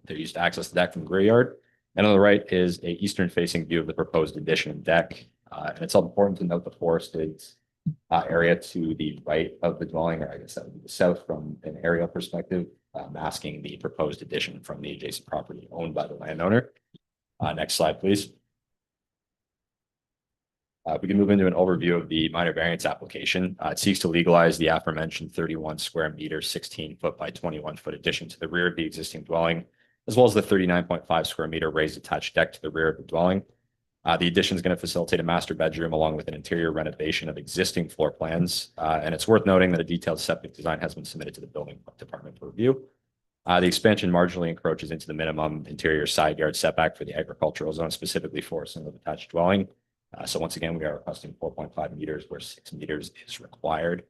They're used to access the deck from the rear yard. And on the right is a eastern-facing view of the proposed addition and deck. And it's important to note the forested area to the right of the dwelling, or I guess that would be the south from an aerial perspective, masking the proposed addition from the adjacent property owned by the landowner. Next slide, please. We can move into an overview of the minor variance application. It seeks to legalize the aforementioned 31 square meter, 16 foot by 21 foot addition to the rear of the existing dwelling, as well as the 39.5 square meter raised attached deck to the rear of the dwelling. The addition is going to facilitate a master bedroom along with an interior renovation of existing floor plans. And it's worth noting that a detailed septic design has been submitted to the building department for review. The expansion marginally encroaches into the minimum interior side yard setback for the agricultural zone, specifically for a single detached dwelling. So once again, we are requesting 4.5 meters where 6 meters is required.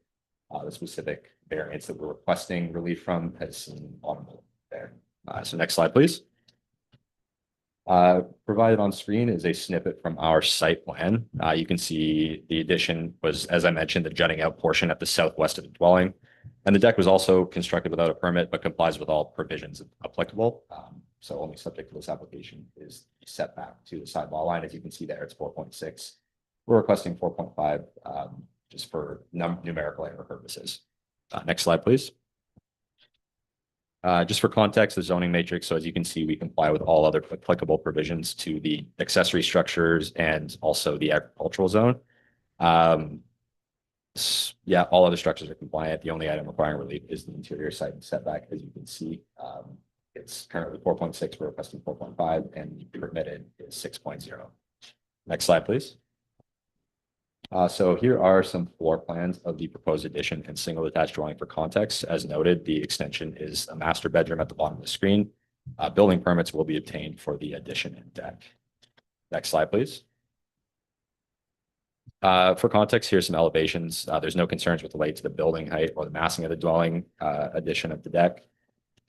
The specific variance that we're requesting relief from has some audible there. So next slide, please. Provided on screen is a snippet from our site plan. You can see the addition was, as I mentioned, the jutting out portion at the southwest of the dwelling. And the deck was also constructed without a permit, but complies with all provisions applicable. So only subject to this application is the setback to the side lot line. As you can see there, it's 4.6. We're requesting 4.5 just for numerical error purposes. Next slide, please. Just for context, the zoning matrix. So as you can see, we comply with all other applicable provisions to the accessory structures and also the agricultural zone. Yeah, all other structures are compliant. The only item requiring relief is the interior side setback. As you can see, it's currently 4.6. We're requesting 4.5, and the permitted is 6.0. Next slide, please. So here are some floor plans of the proposed addition and single detached dwelling for context. As noted, the extension is a master bedroom at the bottom of the screen. Building permits will be obtained for the addition and deck. Next slide, please. For context, here's some elevations. There's no concerns with related to the building height or the massing of the dwelling addition of the deck.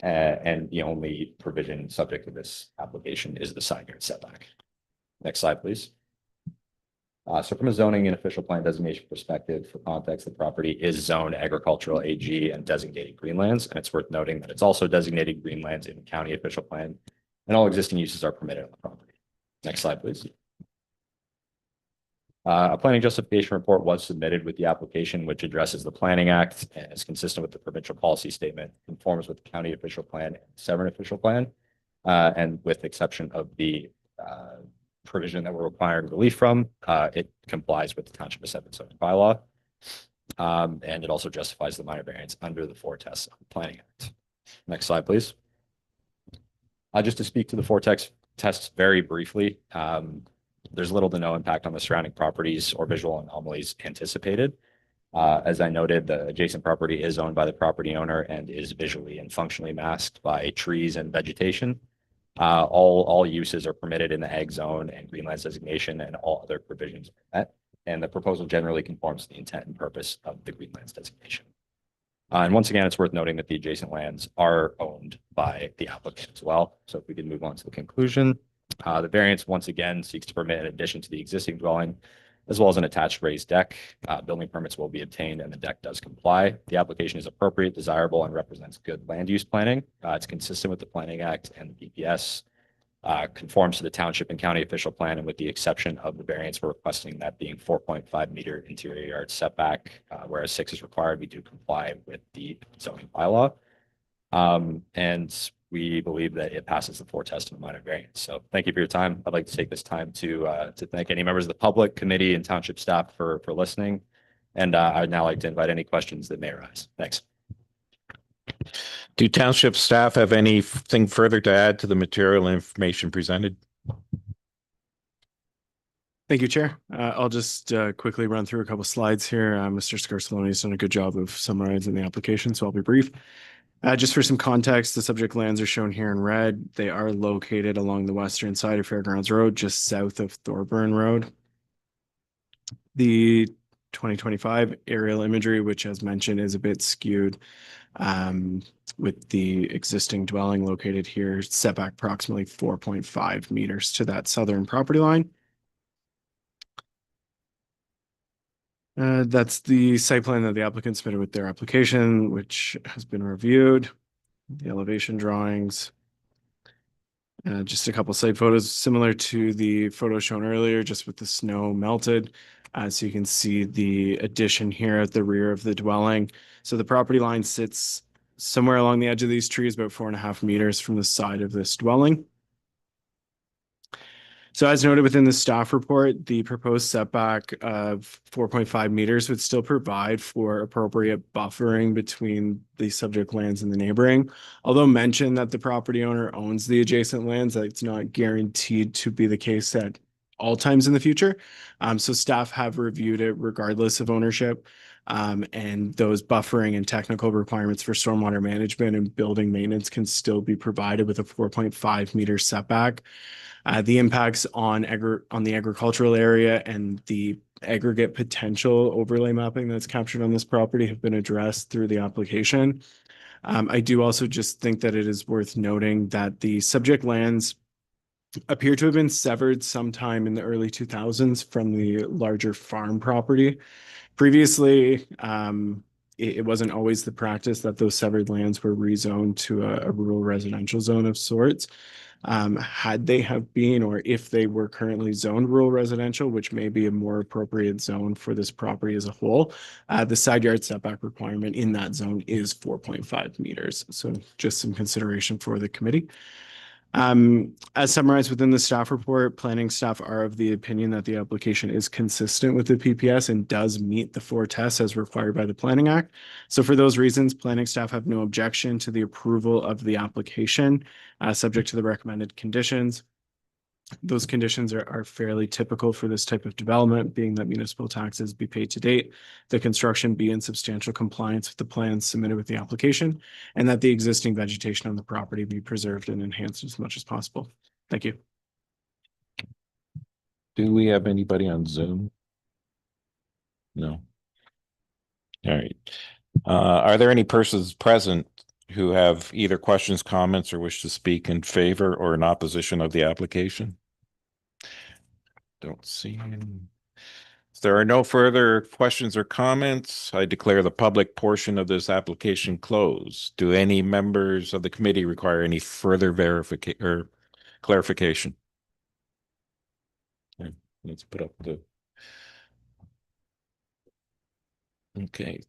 And the only provision subject to this application is the side yard setback. Next slide, please. So from a zoning and official plan designation perspective, for context, the property is zoned agricultural AG and designated greenlands. And it's worth noting that it's also designated greenlands in the county official plan, and all existing uses are permitted on the property. Next slide, please. A planning justification report was submitted with the application, which addresses the Planning Act and is consistent with the provincial policy statement, conforms with the county official plan and Severn official plan, and with the exception of the provision that we're requiring relief from, it complies with the Township of Severn zoning bylaw, and it also justifies the minor variance under the 4 tests of the Planning Act. Next slide, please. Just to speak to the 4 tests very briefly, there's little to no impact on the surrounding properties or visual anomalies anticipated. As I noted, the adjacent property is owned by the property owner and is visually and functionally masked by trees and vegetation. All uses are permitted in the ag zone and Greenlands designation, and all other provisions are met. And the proposal generally conforms to the intent and purpose of the Greenlands designation. And once again, it's worth noting that the adjacent lands are owned by the applicant as well. So if we can move on to the conclusion, the variance once again seeks to permit an addition to the existing dwelling, as well as an attached raised deck. Building permits will be obtained and the deck does comply. The application is appropriate, desirable, and represents good land use planning. It's consistent with the Planning Act and the PPS. Conforms to the township and county official plan, and with the exception of the variance, we're requesting that being 4.5 meter interior yard setback, whereas 6 is required. We do comply with the zoning bylaw. And we believe that it passes the 4 test of a minor variance. So thank you for your time. I'd like to take this time to thank any members of the public, committee, and township staff for listening. And I'd now like to invite any questions that may arise. Thanks. Do township staff have anything further to add to the material and information presented? Thank you, Chair. I'll just quickly run through a couple slides here. Mr. Scarsellone has done a good job of summarizing the application, so I'll be brief. Just for some context, the subject lands are shown here in red. They are located along the western side of Fairgrounds Road, just south of Thorburn Road. The 2025 aerial imagery, which as mentioned is a bit skewed, with the existing dwelling located here, set back approximately 4.5 meters to that southern property line. That's the site plan that the applicant submitted with their application, which has been reviewed. The elevation drawings. Just a couple site photos similar to the photo shown earlier, just with the snow melted. So you can see the addition here at the rear of the dwelling. So the property line sits somewhere along the edge of these trees, about 4.5 meters from the side of this dwelling. So as noted within the staff report, the proposed setback of 4.5 meters would still provide for appropriate buffering between the subject lands and the neighboring. Although mentioned that the property owner owns the adjacent lands, that's not guaranteed to be the case at all times in the future. So staff have reviewed it regardless of ownership. And those buffering and technical requirements for stormwater management and building maintenance can still be provided with a 4.5 meter setback. The impacts on the agricultural area and the aggregate potential overlay mapping that's captured on this property have been addressed through the application. I do also just think that it is worth noting that the subject lands appear to have been severed sometime in the early 2000s from the larger farm property. Previously, it wasn't always the practice that those severed lands were rezoned to a rural residential zone of sorts. Had they have been, or if they were currently zoned rural residential, which may be a more appropriate zone for this property as a whole, the side yard setback requirement in that zone is 4.5 meters. So just some consideration for the committee. As summarized within the staff report, planning staff are of the opinion that the application is consistent with the PPS and does meet the 4 tests as required by the Planning Act. So for those reasons, planning staff have no objection to the approval of the application, subject to the recommended conditions. Those conditions are fairly typical for this type of development, being that municipal taxes be paid to date, the construction be in substantial compliance with the plans submitted with the application, and that the existing vegetation on the property be preserved and enhanced as much as possible. Thank you. Do we have anybody on Zoom? No. All right. Are there any persons present who have either questions, comments, or wish to speak in favor or in opposition of the application? Don't see any. If there are no further questions or comments, I declare the public portion of this application closed. Do any members of the committee require any further verification or clarification? Okay, let's put up the. Okay.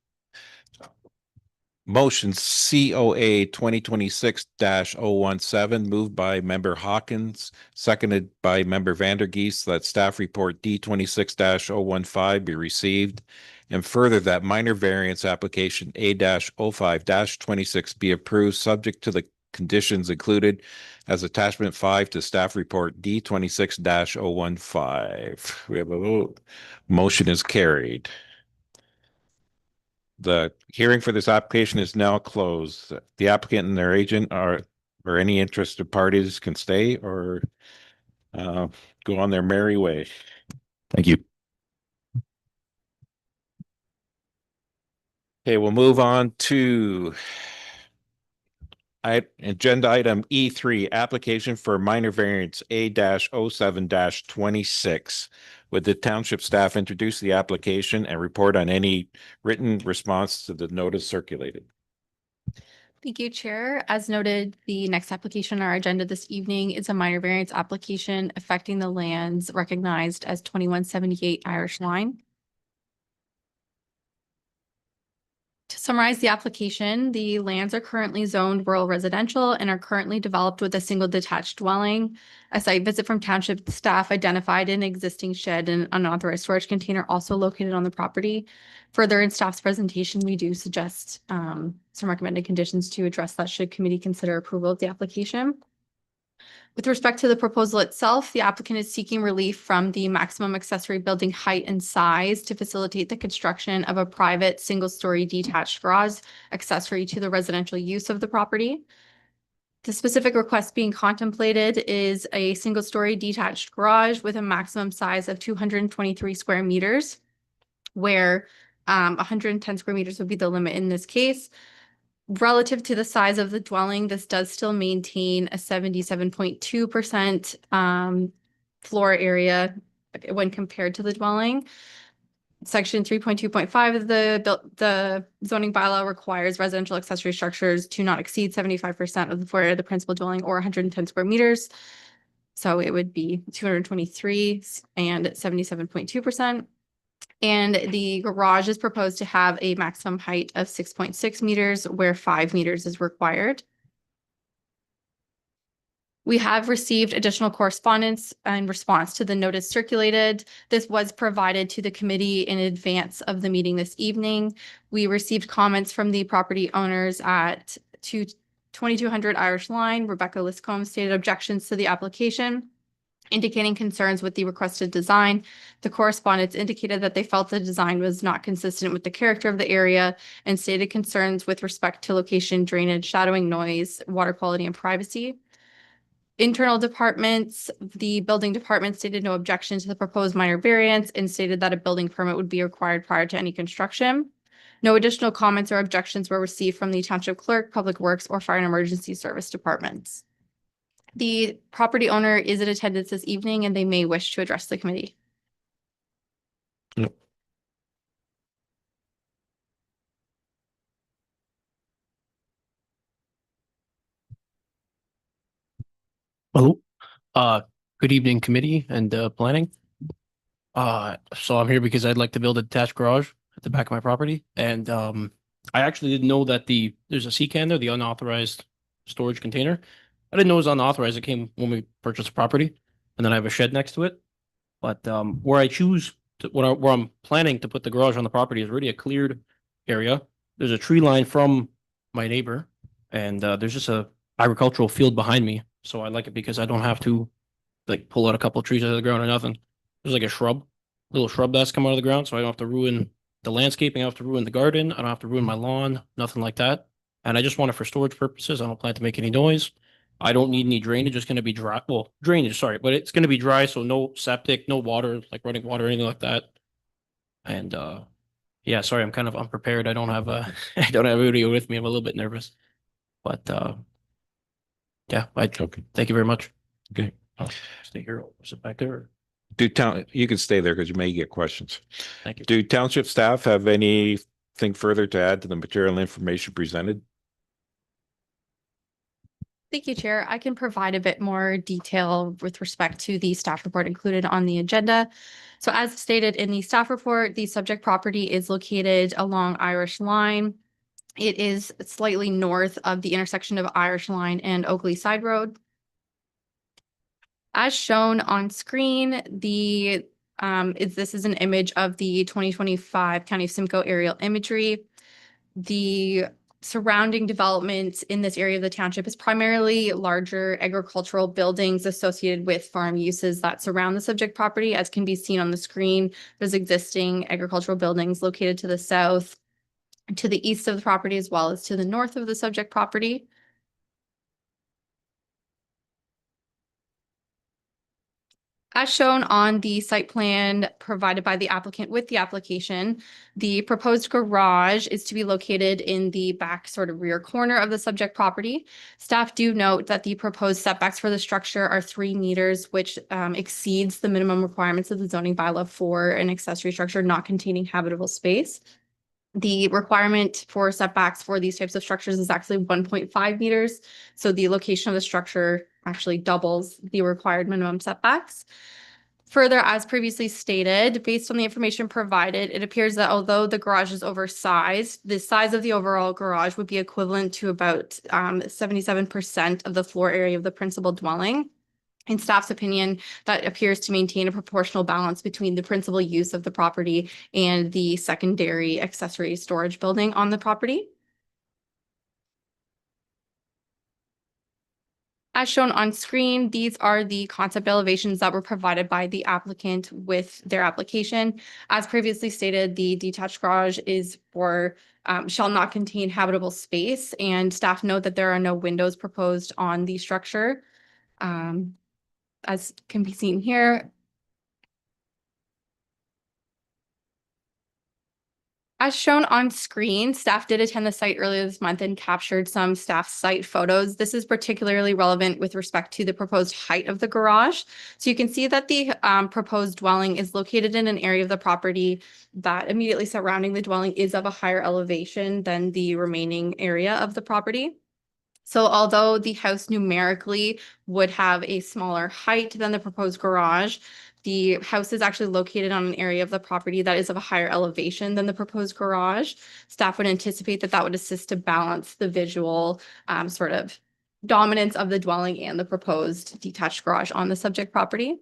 Motion COA 2026-017 moved by member Hawkins, seconded by member Vandergeest, that staff report D26-015 be received, and further that minor variance application A-05-26 be approved, subject to the conditions included as attachment 5 to staff report D26-015. We have a vote. Motion is carried. The hearing for this application is now closed. The applicant and their agent are or any interested parties can stay or go on their merry way. Thank you. Okay, we'll move on to agenda item E3, application for minor variance A-07-26. Would the township staff introduce the application and report on any written response to the notice circulated? Thank you, Chair. As noted, the next application on our agenda this evening is a minor variance application affecting the lands recognized as 2178 Irish Line. To summarize the application, the lands are currently zoned rural residential and are currently developed with a single detached dwelling. A site visit from township staff identified an existing shed and unauthorized storage container also located on the property. Further, in staff's presentation, we do suggest some recommended conditions to address that should committee consider approval of the application. With respect to the proposal itself, the applicant is seeking relief from the maximum accessory building height and size to facilitate the construction of a private single-story detached garage accessory to the residential use of the property. The specific request being contemplated is a single-story detached garage with a maximum size of 223 square meters, where 110 square meters would be the limit in this case. Relative to the size of the dwelling, this does still maintain a 77.2% floor area when compared to the dwelling. Section 3.2.5 of the zoning bylaw requires residential accessory structures to not exceed 75% of the floor area of the principal dwelling or 110 square meters. So it would be 223 and 77.2%. And the garage is proposed to have a maximum height of 6.6 meters, where 5 meters is required. We have received additional correspondence in response to the notice circulated. This was provided to the committee in advance of the meeting this evening. We received comments from the property owners at 2200 Irish Line. Rebecca Liscombe stated objections to the application, indicating concerns with the requested design. The correspondents indicated that they felt the design was not consistent with the character of the area and stated concerns with respect to location, drainage, shadowing, noise, water quality, and privacy. Internal departments, the building department stated no objection to the proposed minor variance and stated that a building permit would be required prior to any construction. No additional comments or objections were received from the township clerk, public works, or fire and emergency service departments. The property owner is in attendance this evening and they may wish to address the committee. Yep. Hello, good evening, committee and planning. So I'm here because I'd like to build a detached garage at the back of my property, and I actually didn't know that there's a CCAN there, the unauthorized storage container. I didn't know it was unauthorized. It came when we purchased the property, and then I have a shed next to it. But where I choose to, where I'm planning to put the garage on the property is already a cleared area. There's a tree line from my neighbor, and there's just a agricultural field behind me. So I like it because I don't have to like pull out a couple of trees out of the ground or nothing. There's like a little shrub that's come out of the ground, so I don't have to ruin the landscaping. I don't have to ruin the garden. I don't have to ruin my lawn, nothing like that. And I just want it for storage purposes. I don't plan to make any noise. I don't need any drainage. It's going to be dry. Well, drainage, sorry, but it's going to be dry. So no septic, no water, like running water, anything like that. And yeah, sorry, I'm kind of unprepared. I don't have I don't have everybody with me. I'm a little bit nervous, but yeah, Okay. Thank you very much. Okay. I'll stay here. Or sit back there. You can stay there because you may get questions. Thank you. Do township staff have anything further to add to the material information presented? Thank you, Chair. I can provide a bit more detail with respect to the staff report included on the agenda. So as stated in the staff report, the subject property is located along Irish Line. It is slightly north of the intersection of Irish Line and Oakley Side Road. As shown on screen, this is an image of the 2025 County of Simcoe aerial imagery. The surrounding development in this area of the township is primarily larger agricultural buildings associated with farm uses that surround the subject property. As can be seen on the screen, there's existing agricultural buildings located to the south, to the east of the property, as well as to the north of the subject property. As shown on the site plan provided by the applicant with the application, the proposed garage is to be located in the back sort of rear corner of the subject property. Staff do note that the proposed setbacks for the structure are 3 meters, which exceeds the minimum requirements of the zoning bylaw for an accessory structure not containing habitable space. The requirement for setbacks for these types of structures is actually 1.5 meters. So the location of the structure actually doubles the required minimum setbacks. Further, as previously stated, based on the information provided, it appears that although the garage is oversized, the size of the overall garage would be equivalent to about 77% of the floor area of the principal dwelling. In staff's opinion, that appears to maintain a proportional balance between the principal use of the property and the secondary accessory storage building on the property. As shown on screen, these are the concept elevations that were provided by the applicant with their application. As previously stated, the detached garage is for shall not contain habitable space, and staff note that there are no windows proposed on the structure. As can be seen here. As shown on screen, staff did attend the site earlier this month and captured some staff site photos. This is particularly relevant with respect to the proposed height of the garage. So you can see that the proposed dwelling is located in an area of the property that immediately surrounding the dwelling is of a higher elevation than the remaining area of the property. So although the house numerically would have a smaller height than the proposed garage, the house is actually located on an area of the property that is of a higher elevation than the proposed garage. Staff would anticipate that that would assist to balance the visual sort of dominance of the dwelling and the proposed detached garage on the subject property.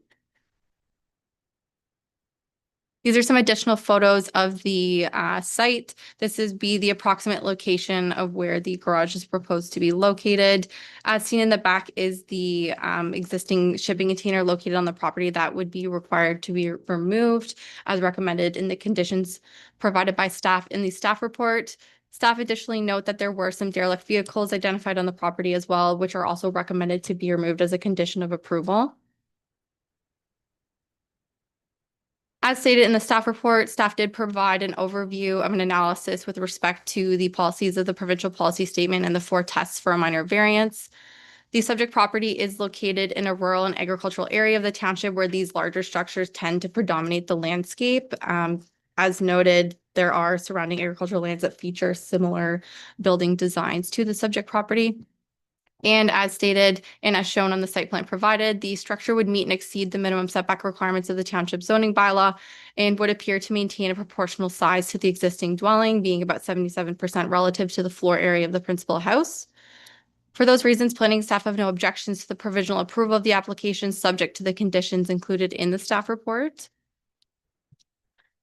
These are some additional photos of the site. This is the approximate location of where the garage is proposed to be located. As seen in the back is the existing shipping container located on the property that would be required to be removed as recommended in the conditions provided by staff in the staff report. Staff additionally note that there were some derelict vehicles identified on the property as well, which are also recommended to be removed as a condition of approval. As stated in the staff report, staff did provide an overview of an analysis with respect to the policies of the provincial policy statement and the 4 tests for a minor variance. The subject property is located in a rural and agricultural area of the township where these larger structures tend to predominate the landscape. As noted, there are surrounding agricultural lands that feature similar building designs to the subject property. And as stated and as shown on the site plan provided, the structure would meet and exceed the minimum setback requirements of the township zoning bylaw and would appear to maintain a proportional size to the existing dwelling, being about 77% relative to the floor area of the principal house. For those reasons, planning staff have no objections to the provisional approval of the application subject to the conditions included in the staff report.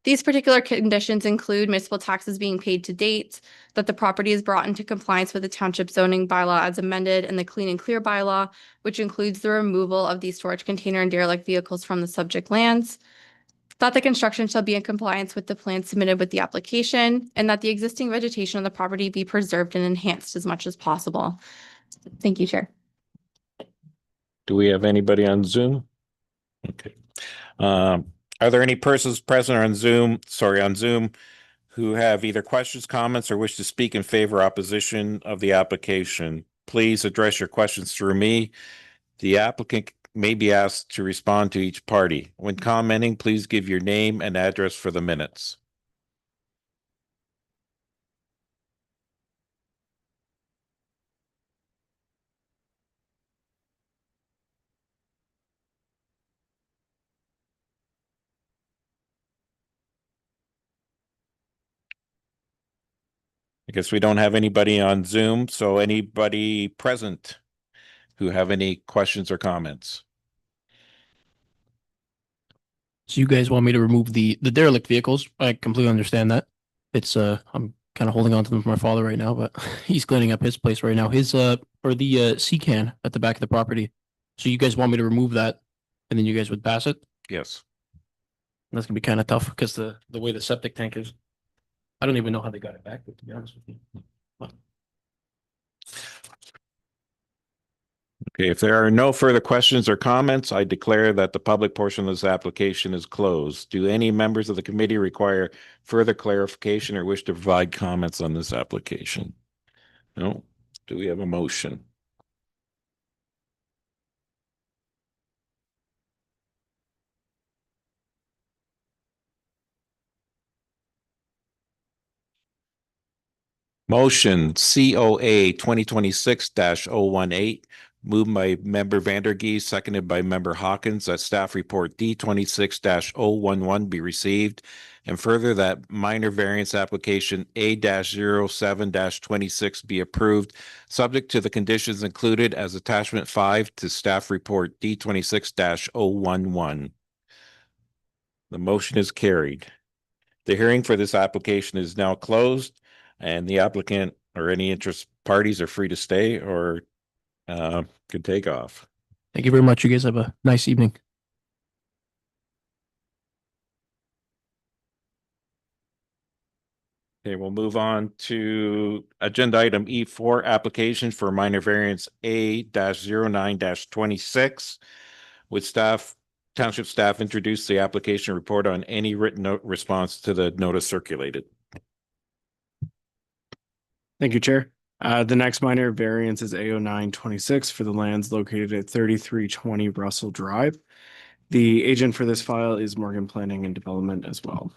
These particular conditions include municipal taxes being paid to date, that the property is brought into compliance with the township zoning bylaw as amended and the clean and clear bylaw, which includes the removal of the storage container and derelict vehicles from the subject lands, that the construction shall be in compliance with the plan submitted with the application, and that the existing vegetation on the property be preserved and enhanced as much as possible. Thank you, Chair. Do we have anybody on Zoom? Okay. Are there any persons present or on Zoom, who have either questions, comments, or wish to speak in favor or opposition of the application? Please address your questions through me. The applicant may be asked to respond to each party. When commenting, please give your name and address for the minutes. I guess we don't have anybody on Zoom, so anybody present who have any questions or comments? So you guys want me to remove the derelict vehicles? I completely understand that. It's I'm kind of holding on to them for my father right now, but he's cleaning up his place right now. His or the sea can at the back of the property. So you guys want me to remove that, and then you guys would pass it? Yes. That's gonna be kind of tough because the way the septic tank is. I don't even know how they got it back, but to be honest with you. Okay, if there are no further questions or comments, I declare that the public portion of this application is closed. Do any members of the committee require further clarification or wish to provide comments on this application? No. Do we have a motion? Motion COA 2026-018, moved by member Vandergee, seconded by member Hawkins, that staff report D26-011 be received, and further that minor variance application A-07-26 be approved, subject to the conditions included as attachment 5 to staff report D26-011. The motion is carried. The hearing for this application is now closed, and the applicant or any interest parties are free to stay or can take off. Thank you very much. You guys have a nice evening. Okay, we'll move on to agenda item E4, application for minor variance A-09-26. With township staff introduce the application report on any written response to the notice circulated. Thank you, Chair. The next minor variance is A0926 for the lands located at 3320 Russell Drive. The agent for this file is Morgan Planning and Development as well.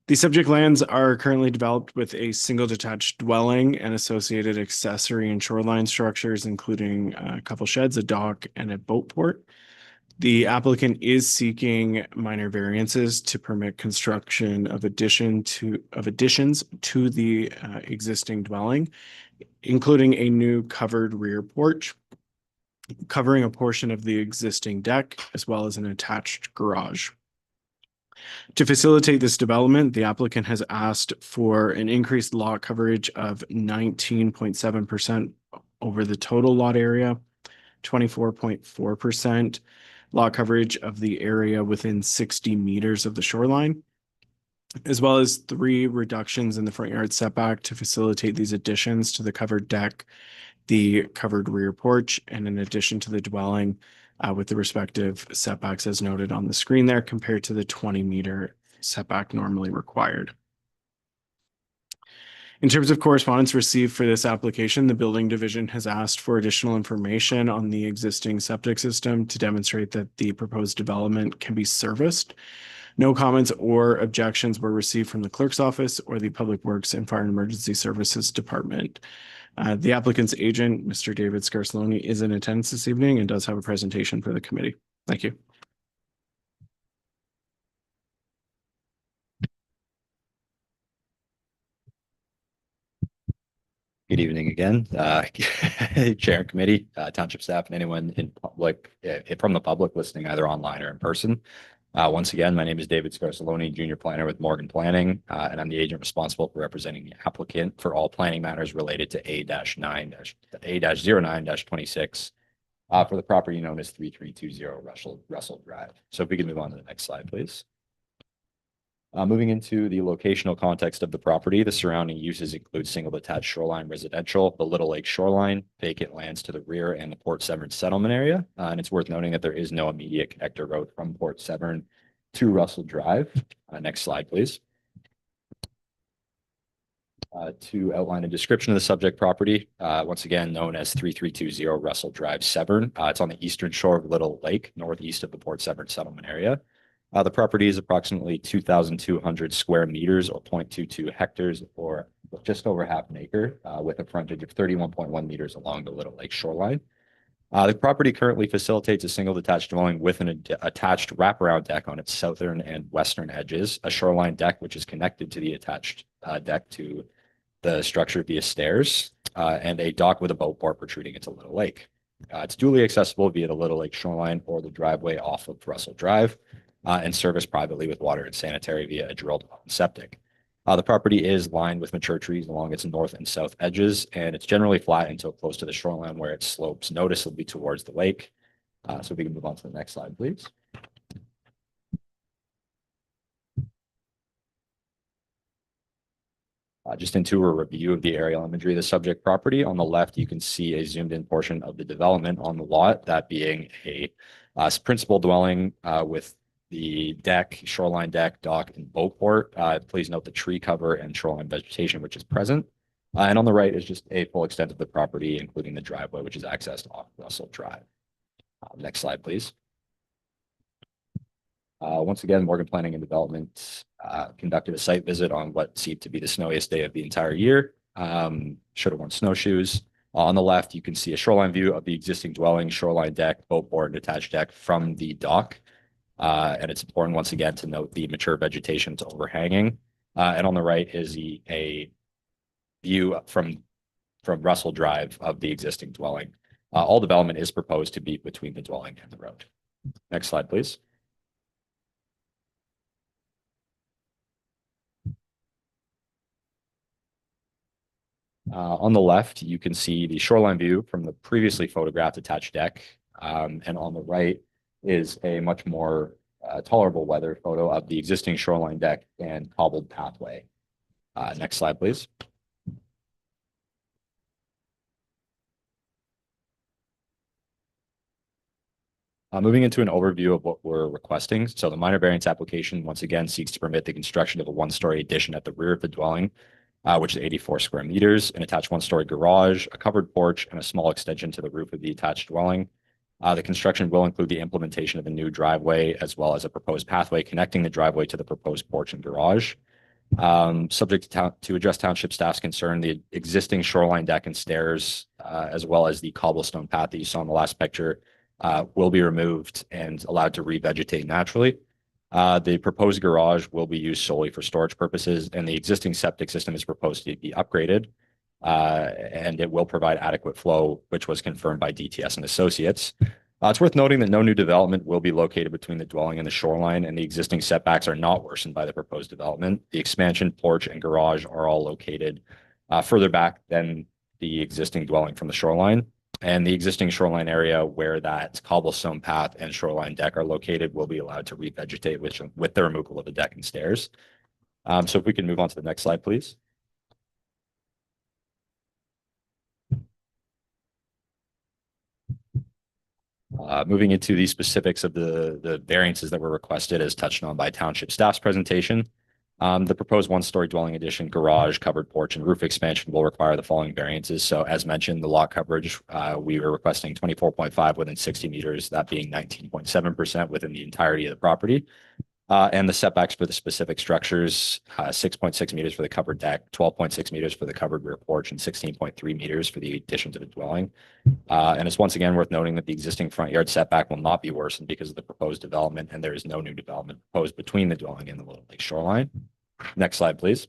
The subject lands are currently developed with a single detached dwelling and associated accessory and shoreline structures, including a couple sheds, a dock, and a boat port. The applicant is seeking minor variances to permit construction of additions to the existing dwelling, including a new covered rear porch, covering a portion of the existing deck, as well as an attached garage. To facilitate this development, the applicant has asked for an increased lot coverage of 19.7% over the total lot area, 24.4% lot coverage of the area within 60 meters of the shoreline, as well as 3 reductions in the front yard setback to facilitate these additions to the covered deck, the covered rear porch, and in addition to the dwelling with the respective setbacks as noted on the screen there compared to the 20-meter setback normally required. In terms of correspondence received for this application, the building division has asked for additional information on the existing septic system to demonstrate that the proposed development can be serviced. No comments or objections were received from the clerk's office or the Public Works and Fire and Emergency Services Department. The applicant's agent, Mr. David Scarsellone, is in attendance this evening and does have a presentation for the committee. Thank you. Good evening again, Chair and Committee, Township staff, and anyone in public, from the public listening either online or in person. Once again, my name is David Scarsellone, Junior Planner with Morgan Planning, and I'm the agent responsible for representing the applicant for all planning matters related to A-09-26 for the property known as 3320 Russell Drive. So if we can move on to the next slide, please. Moving into the locational context of the property, the surrounding uses include single detached shoreline residential, the Little Lake shoreline, vacant lands to the rear, and the Port Severn settlement area. And it's worth noting that there is no immediate connector road from Port Severn to Russell Drive. Next slide, please. To outline a description of the subject property, once again known as 3320 Russell Drive, Severn. It's on the eastern shore of Little Lake, northeast of the Port Severn settlement area. The property is approximately 2,200 square meters or 0.22 hectares or just over half an acre with a frontage of 31.1 meters along the Little Lake shoreline. The property currently facilitates a single detached dwelling with an attached wraparound deck on its southern and western edges, a shoreline deck which is connected to the attached deck to the structure via stairs, and a dock with a boat port protruding into Little Lake. It's duly accessible via the Little Lake shoreline or the driveway off of Russell Drive. And serviced privately with water and sanitary via a drilled septic. The property is lined with mature trees along its north and south edges, and it's generally flat until close to the shoreline where it slopes noticeably towards the lake. So we can move on to the next slide, please. Just into a review of the aerial imagery of the subject property. On the left, you can see a zoomed in portion of the development on the lot, that being a principal dwelling with the deck, shoreline deck, dock, and boat port. Please note the tree cover and shoreline vegetation, which is present. And on the right is just a full extent of the property, including the driveway, which is accessed off Russell Drive. Next slide, please. Once again, Morgan Planning and Development conducted a site visit on what seemed to be the snowiest day of the entire year. Should have worn snowshoes. On the left, you can see a shoreline view of the existing dwelling, shoreline deck, boat port, and attached deck from the dock. And it's important once again to note the mature vegetation to overhanging. And on the right is a view from Russell Drive of the existing dwelling. All development is proposed to be between the dwelling and the road. Next slide, please. On the left, you can see the shoreline view from the previously photographed attached deck. And on the right is a much more tolerable weather photo of the existing shoreline deck and cobbled pathway. Next slide, please. Moving into an overview of what we're requesting. So the minor variance application, once again, seeks to permit the construction of a one-story addition at the rear of the dwelling, which is 84 square meters, an attached one-story garage, a covered porch, and a small extension to the roof of the attached dwelling. The construction will include the implementation of a new driveway, as well as a proposed pathway connecting the driveway to the proposed porch and garage. Subject to address township staff's concern, the existing shoreline deck and stairs, as well as the cobblestone path that you saw in the last picture, will be removed and allowed to revegetate naturally. The proposed garage will be used solely for storage purposes, and the existing septic system is proposed to be upgraded, and it will provide adequate flow, which was confirmed by DTS and Associates. It's worth noting that no new development will be located between the dwelling and the shoreline, and the existing setbacks are not worsened by the proposed development. The expansion, porch, and garage are all located further back than the existing dwelling from the shoreline. And the existing shoreline area where that cobblestone path and shoreline deck are located will be allowed to revegetate with the removal of the deck and stairs. So if we can move on to the next slide, please. Moving into the specifics of the variances that were requested as touched on by township staff's presentation. The proposed one-story dwelling addition, garage, covered porch, and roof expansion will require the following variances. So as mentioned, the lot coverage, we were requesting 24.5 within 60 meters, that being 19.7% within the entirety of the property. And the setbacks for the specific structures, 6.6 meters for the covered deck, 12.6 meters for the covered rear porch, and 16.3 meters for the addition to the dwelling. And it's once again worth noting that the existing front yard setback will not be worsened because of the proposed development, and there is no new development proposed between the dwelling and the Little Lake shoreline. Next slide, please.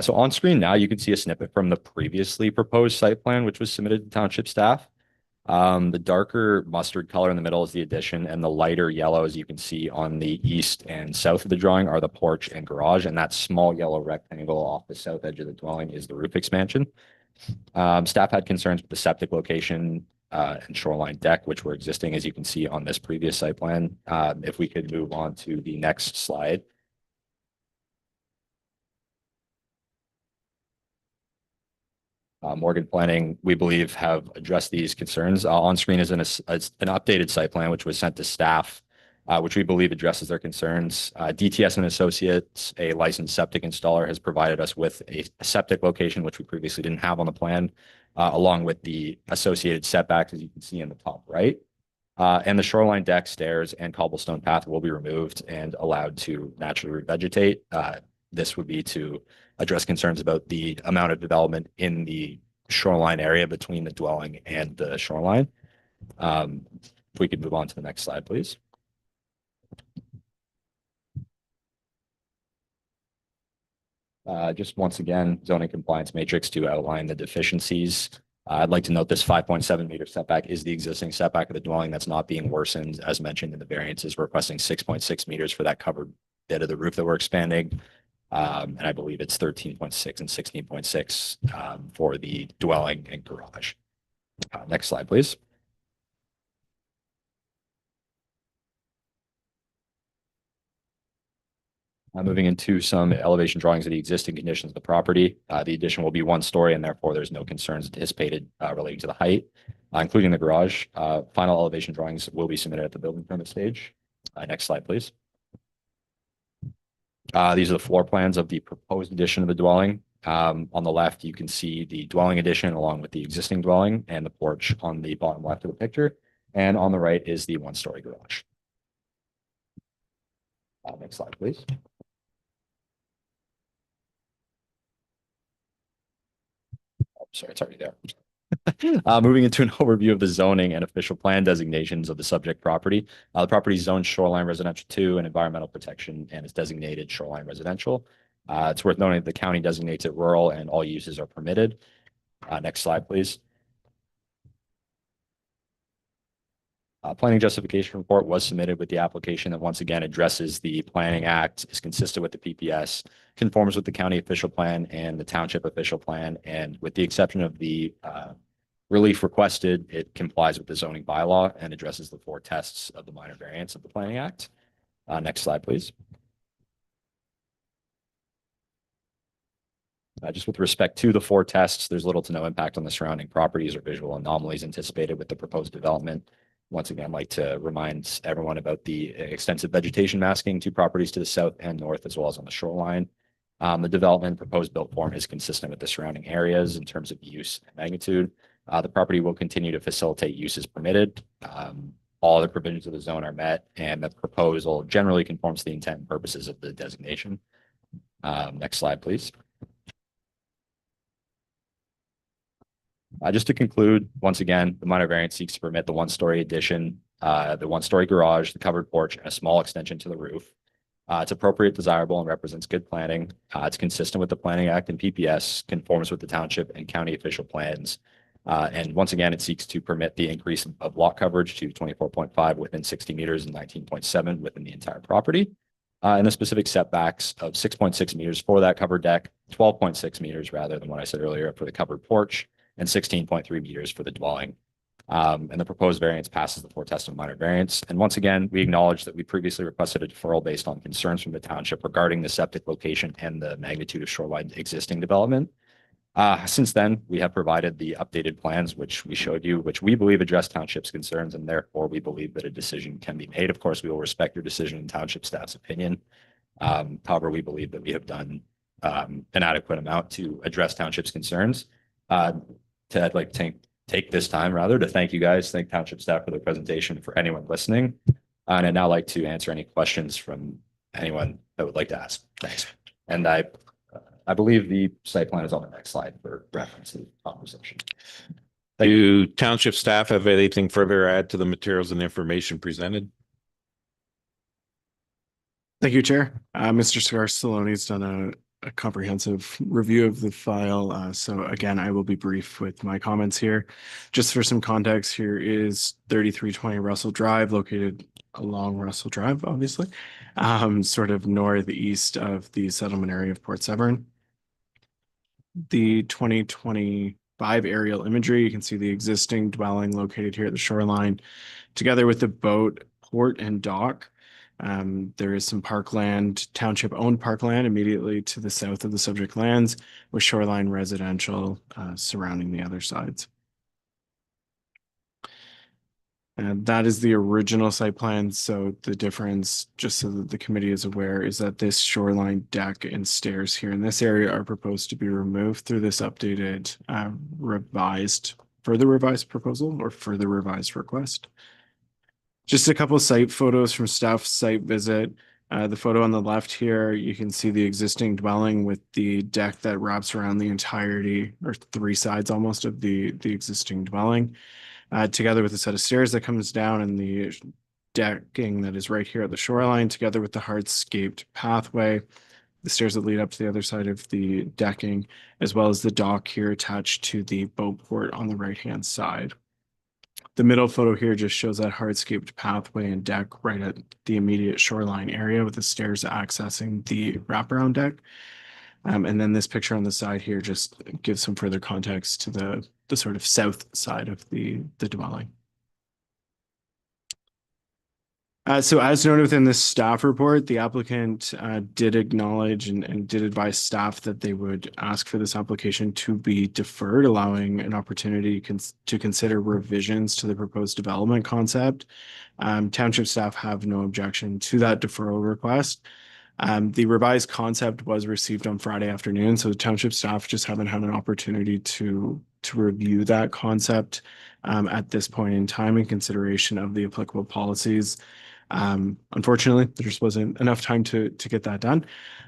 So on screen now, you can see a snippet from the previously proposed site plan, which was submitted to township staff. The darker mustard color in the middle is the addition, and the lighter yellow, as you can see on the east and south of the drawing, are the porch and garage, and that small yellow rectangle off the south edge of the dwelling is the roof expansion. Staff had concerns with the septic location and shoreline deck, which were existing, as you can see on this previous site plan. If we could move on to the next slide. Morgan Planning, we believe, have addressed these concerns. On screen is an updated site plan, which was sent to staff, which we believe addresses their concerns. DTS and Associates, a licensed septic installer, has provided us with a septic location, which we previously didn't have on the plan, along with the associated setbacks, as you can see in the top right. And the shoreline deck, stairs, and cobblestone path will be removed and allowed to naturally revegetate. This would be to address concerns about the amount of development in the shoreline area between the dwelling and the shoreline. If we could move on to the next slide, please. Just once again, zoning compliance matrix to outline the deficiencies. I'd like to note this 5.7 meter setback is the existing setback of the dwelling that's not being worsened. As mentioned in the variances, we're requesting 6.6 meters for that covered bit of the roof that we're expanding. And I believe it's 13.6 and 16.6 for the dwelling and garage. Next slide, please. Moving into some elevation drawings of the existing conditions of the property. The addition will be 1 story and therefore there's no concerns anticipated relating to the height, including the garage. Final elevation drawings will be submitted at the building permit stage. Next slide, please. These are the floor plans of the proposed addition of the dwelling. On the left, you can see the dwelling addition along with the existing dwelling and the porch on the bottom left of the picture. And on the right is the 1-story garage. Next slide, please. Sorry, it's already there. Moving into an overview of the zoning and official plan designations of the subject property. The property is zoned shoreline residential 2 and environmental protection and is designated shoreline residential. It's worth noting that the county designates it rural and all uses are permitted. Next slide, please. Planning justification report was submitted with the application that once again addresses the Planning Act, is consistent with the PPS, conforms with the county official plan and the township official plan, and with the exception of the relief requested, it complies with the zoning bylaw and addresses the 4 tests of the minor variance of the Planning Act. Next slide, please. Just with respect to the 4 tests, there's little to no impact on the surrounding properties or visual anomalies anticipated with the proposed development. Once again, I'd like to remind everyone about the extensive vegetation masking to properties to the south and north, as well as on the shoreline. The development proposed built form is consistent with the surrounding areas in terms of use and magnitude. The property will continue to facilitate uses permitted. All the provisions of the zone are met, and the proposal generally conforms to the intent and purposes of the designation. Next slide, please. Just to conclude, once again, the minor variance seeks to permit the 1-story addition, the 1-story garage, the covered porch, and a small extension to the roof. It's appropriate, desirable, and represents good planning. It's consistent with the Planning Act and PPS, conforms with the township and county official plans. And once again, it seeks to permit the increase of lot coverage to 24.5 within 60 meters and 19.7 within the entire property. And the specific setbacks of 6.6 meters for that covered deck, 12.6 meters rather than what I said earlier for the covered porch, and 16.3 meters for the dwelling. And the proposed variance passes the 4 tests of minor variance. And once again, we acknowledge that we previously requested a deferral based on concerns from the township regarding the septic location and the magnitude of shoreline existing development. Since then, we have provided the updated plans, which we showed you, which we believe address township's concerns, and therefore we believe that a decision can be made. Of course, we will respect your decision and township staff's opinion. However, we believe that we have done an adequate amount to address township's concerns. I'd like to take this time rather to thank you guys, thank township staff for the presentation, for anyone listening. And I'd now like to answer any questions from anyone that would like to ask. Thanks. And I believe the site plan is on the next slide for reference to the conversation. Do township staff have anything further to add to the materials and information presented? Thank you, Chair. Mr. Scarsellone has done a comprehensive review of the file. So again, I will be brief with my comments here. Just for some context, here is 3320 Russell Drive, located along Russell Drive, obviously, sort of northeast of the settlement area of Port Severn. The 2025 aerial imagery, you can see the existing dwelling located here at the shoreline, together with the boat, port, and dock. There is some parkland, township-owned parkland immediately to the south of the subject lands, with shoreline residential surrounding the other sides. And that is the original site plan. So the difference, just so that the committee is aware, is that this shoreline deck and stairs here in this area are proposed to be removed through this updated, further revised proposal or further revised request. Just a couple of site photos from staff site visit. The photo on the left here, you can see the existing dwelling with the deck that wraps around the entirety or 3 sides almost of the existing dwelling, together with a set of stairs that comes down and the decking that is right here at the shoreline, together with the hardscaped pathway, the stairs that lead up to the other side of the decking, as well as the dock here attached to the boat port on the right-hand side. The middle photo here just shows that hardscaped pathway and deck right at the immediate shoreline area with the stairs accessing the wraparound deck. And then this picture on the side here just gives some further context to the sort of south side of the dwelling. So as noted within the staff report, the applicant did acknowledge and did advise staff that they would ask for this application to be deferred, allowing an opportunity to consider revisions to the proposed development concept. Township staff have no objection to that deferral request. The revised concept was received on Friday afternoon, so the township staff just haven't had an opportunity to review that concept at this point in time in consideration of the applicable policies. Unfortunately, there just wasn't enough time to get that done.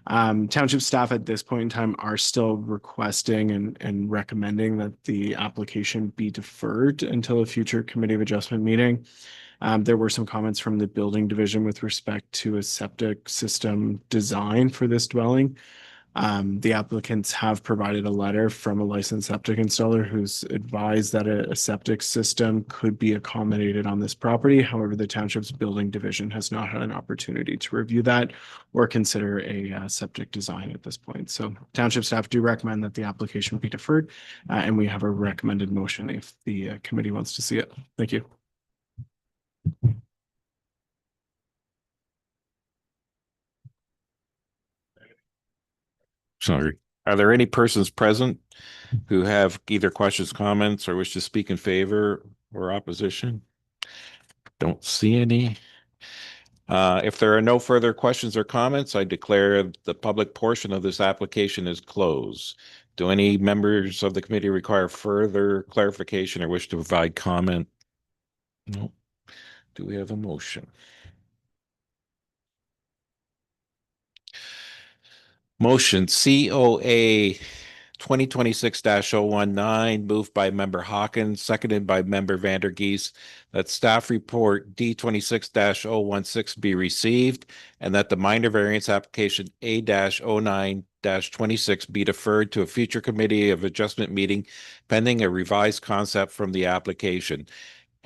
Township staff at this point in time are still requesting and recommending that the application be deferred until a future committee of adjustment meeting. There were some comments from the building division with respect to a septic system design for this dwelling. The applicants have provided a letter from a licensed septic installer who's advised that a septic system could be accommodated on this property. However, the township's building division has not had an opportunity to review that or consider a septic design at this point. So township staff do recommend that the application be deferred, and we have a recommended motion if the committee wants to see it. Thank you. Sorry. Are there any persons present who have either questions, comments, or wish to speak in favor or opposition? Don't see any. If there are no further questions or comments, I declare the public portion of this application is closed. Do any members of the committee require further clarification or wish to provide comment? No. Do we have a motion? Motion COA 2026-019, moved by member Hawkins, seconded by member Vandergeest, that staff report D26-016 be received and that the minor variance application A-09-26 be deferred to a future committee of adjustment meeting pending a revised concept from the application.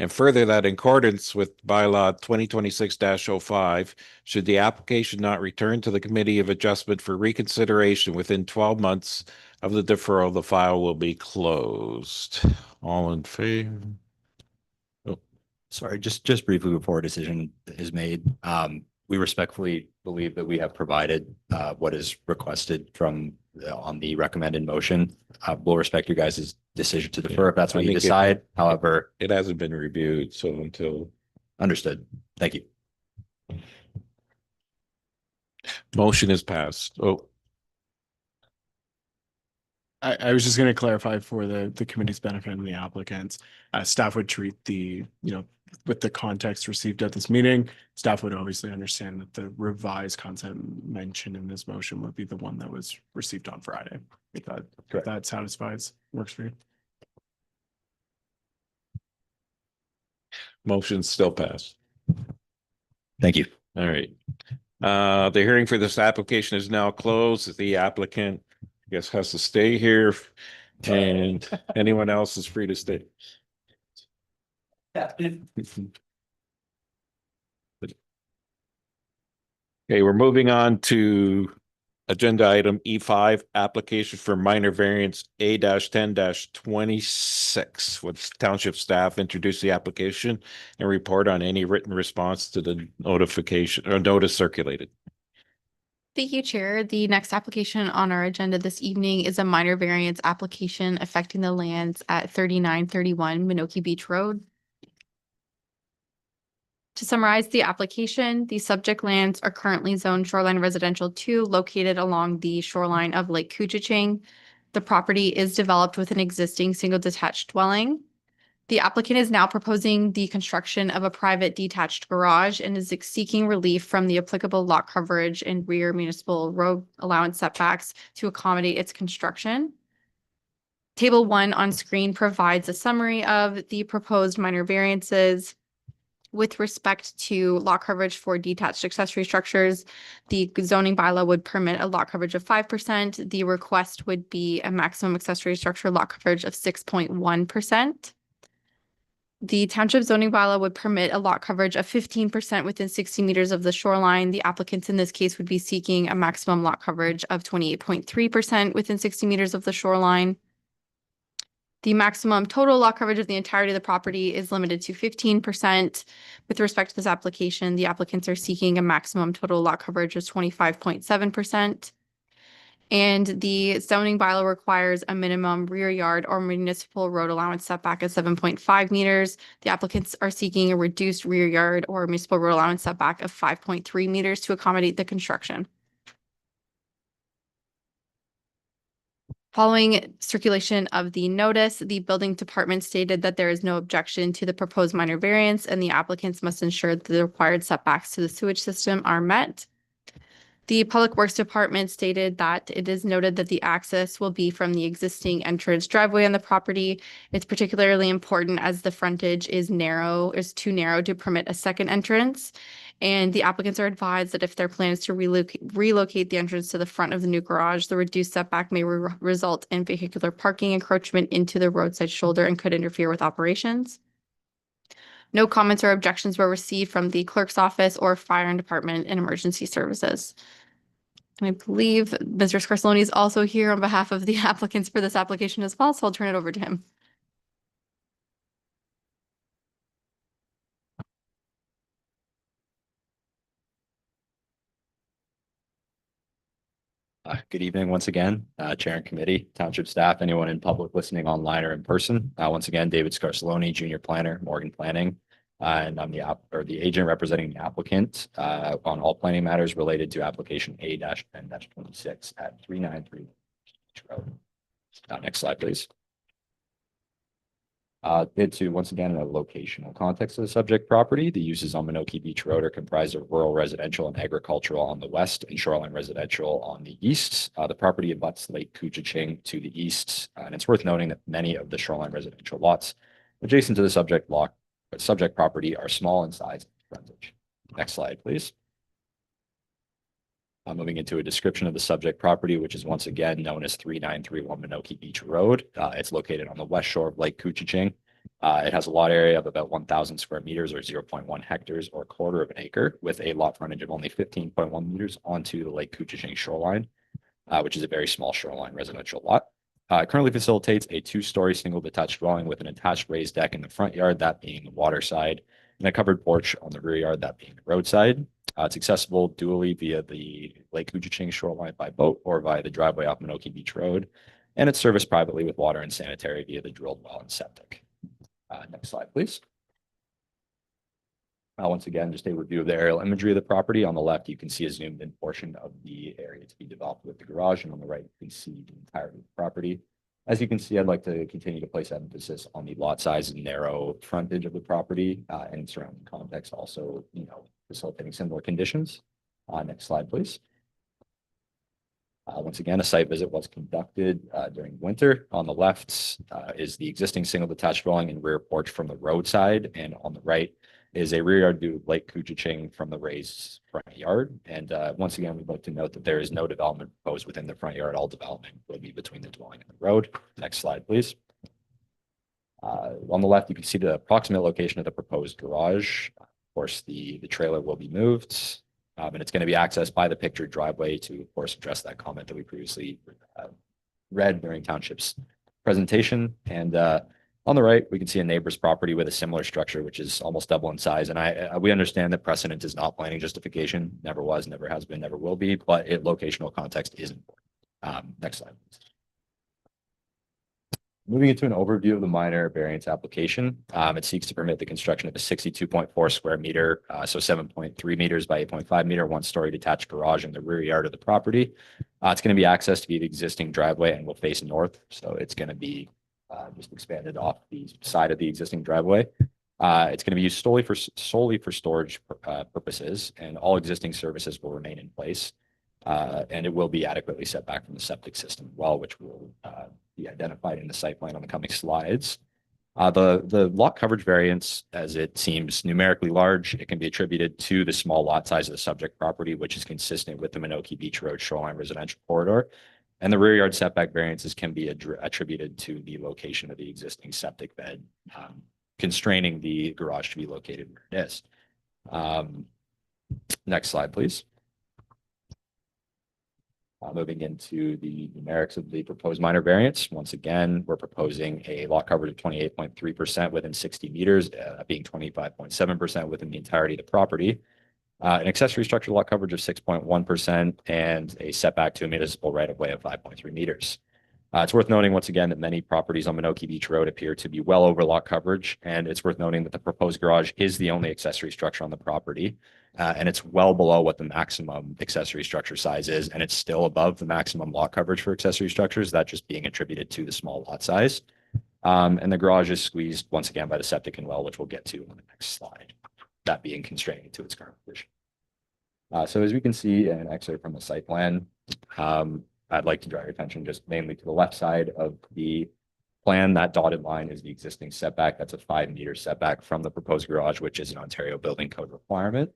And further, that in accordance with bylaw 2026-05, should the application not return to the Committee of Adjustment for reconsideration within 12 months of the deferral, the file will be closed. All in favor? Sorry, just briefly before a decision is made, we respectfully believe that we have provided what is requested from on the recommended motion. We'll respect your guys' decision to defer if that's what you decide. However, it hasn't been reviewed, so until understood. Thank you. Motion is passed. Oh, I was just going to clarify for the committee's benefit and the applicants. Staff would treat the, with the context received at this meeting, staff would obviously understand that the revised concept mentioned in this motion would be the one that was received on Friday. If that satisfies, works for you. motion still passed. Thank you. All right. The hearing for this application is now closed. The applicant, I guess, has to stay here, and anyone else is free to stay. Okay, we're moving on to agenda item E5, application for minor variance A-10-26. With township staff introduce the application and report on any written response to the notification or notice circulated. Thank you, Chair. The next application on our agenda this evening is a minor variance application affecting the lands at 3931 Menoke Beach Road. To summarize the application, the subject lands are currently zoned Shoreline Residential 2, located along the shoreline of Lake Couchiching. The property is developed with an existing single detached dwelling. The applicant is now proposing the construction of a private detached garage and is seeking relief from the applicable lot coverage and rear municipal road allowance setbacks to accommodate its construction. Table 1 on screen provides a summary of the proposed minor variances. With respect to lot coverage for detached accessory structures, the zoning bylaw would permit a lot coverage of 5%. The request would be a maximum accessory structure lot coverage of 6.1%. The township zoning bylaw would permit a lot coverage of 15% within 60 meters of the shoreline. The applicants in this case would be seeking a maximum lot coverage of 28.3% within 60 meters of the shoreline. The maximum total lot coverage of the entirety of the property is limited to 15%. With respect to this application, the applicants are seeking a maximum total lot coverage of 25.7%. And the zoning bylaw requires a minimum rear yard or municipal road allowance setback of 7.5 meters. The applicants are seeking a reduced rear yard or municipal road allowance setback of 5.3 meters to accommodate the construction. Following circulation of the notice, the building department stated that there is no objection to the proposed minor variance, and the applicants must ensure that the required setbacks to the sewage system are met. The Public Works Department stated that it is noted that the access will be from the existing entrance driveway on the property. It's particularly important as the frontage is too narrow to permit a second entrance. And the applicants are advised that if their plan is to relocate the entrance to the front of the new garage, the reduced setback may result in vehicular parking encroachment into the roadside shoulder and could interfere with operations. No comments or objections were received from the clerk's office or fire department and emergency services. And I believe Mr. Scarsellone is also here on behalf of the applicants for this application as well, so I'll turn it over to him. Good evening once again, Chair and Committee, Township staff, anyone in public listening online or in person. Once again, David Scarsellone, Junior Planner, Morgan Planning. And I'm the agent representing the applicant on all planning matters related to application A-10-26 at 393 Beach Road. Next slide, please. To once again, a locational context of the subject property. The uses on Menoke Beach Road are comprised of rural residential and agricultural on the west and shoreline residential on the east. The property abuts Lake Couchiching to the east, and it's worth noting that many of the shoreline residential lots adjacent to the subject property are small in size and frontage. Next slide, please. Moving into a description of the subject property, which is once again known as 3931 Menoke Beach Road. It's located on the west shore of Lake Couchiching. It has a lot area of about 1,000 square meters or 0.1 hectares or a quarter of an acre, with a lot frontage of only 15.1 meters onto the Lake Couchiching shoreline, which is a very small shoreline residential lot. It currently facilitates a 2-story single detached dwelling with an attached raised deck in the front yard, that being the water side, and a covered porch on the rear yard, that being the roadside. It's accessible dually via the Lake Couchiching shoreline by boat or via the driveway off Menoke Beach Road. And it's serviced privately with water and sanitary via the drilled well and septic. Next slide, please. Once again, just a review of the aerial imagery of the property. On the left, you can see a zoomed in portion of the area to be developed with the garage. And on the right, you can see the entirety of the property. As you can see, I'd like to continue to place emphasis on the lot size and narrow frontage of the property and surrounding context, also, facilitating similar conditions. Next slide, please. Once again, a site visit was conducted during winter. On the left is the existing single detached dwelling and rear porch from the roadside, and on the right is a rear yard to Lake Couchiching from the raised front yard. And once again, we'd like to note that there is no development proposed within the front yard. All development will be between the dwelling and the road. Next slide, please. On the left, you can see the approximate location of the proposed garage. Of course, the trailer will be moved, and it's going to be accessed by the pictured driveway to, of course, address that comment that we previously read during Township's presentation. And on the right, we can see a neighbor's property with a similar structure, which is almost double in size. And we understand that precedent is not planning justification, never was, never has been, never will be, but locational context is important. Next slide, please. Moving into an overview of the minor variance application, it seeks to permit the construction of a 62.4 square meter, so 7.3 meters by 8.5 meter, 1-story detached garage in the rear yard of the property. It's going to be accessed via the existing driveway and will face north, so it's going to be just expanded off the side of the existing driveway. It's going to be used solely for storage purposes, and all existing services will remain in place. And it will be adequately set back from the septic system as well, which will be identified in the site plan on the coming slides. The lot coverage variance, as it seems numerically large, it can be attributed to the small lot size of the subject property, which is consistent with the Menoke Beach Road shoreline residential corridor. And the rear yard setback variances can be attributed to the location of the existing septic bed, constraining the garage to be located where it is. Next slide, please. Moving into the numerics of the proposed minor variance. Once again, we're proposing a lot coverage of 28.3% within 60 meters, being 25.7% within the entirety of the property. An accessory structure lot coverage of 6.1% and a setback to a municipal right of way of 5.3 meters. It's worth noting once again that many properties on Menoke Beach Road appear to be well over lot coverage, and it's worth noting that the proposed garage is the only accessory structure on the property, and it's well below what the maximum accessory structure size is, and it's still above the maximum lot coverage for accessory structures, that just being attributed to the small lot size. And the garage is squeezed once again by the septic and well, which we'll get to on the next slide, that being constrained to its current position. So as we can see in an excerpt from the site plan, I'd like to draw your attention just mainly to the left side of the plan. That dotted line is the existing setback. That's a 5-meter setback from the proposed garage, which is an Ontario Building Code requirement.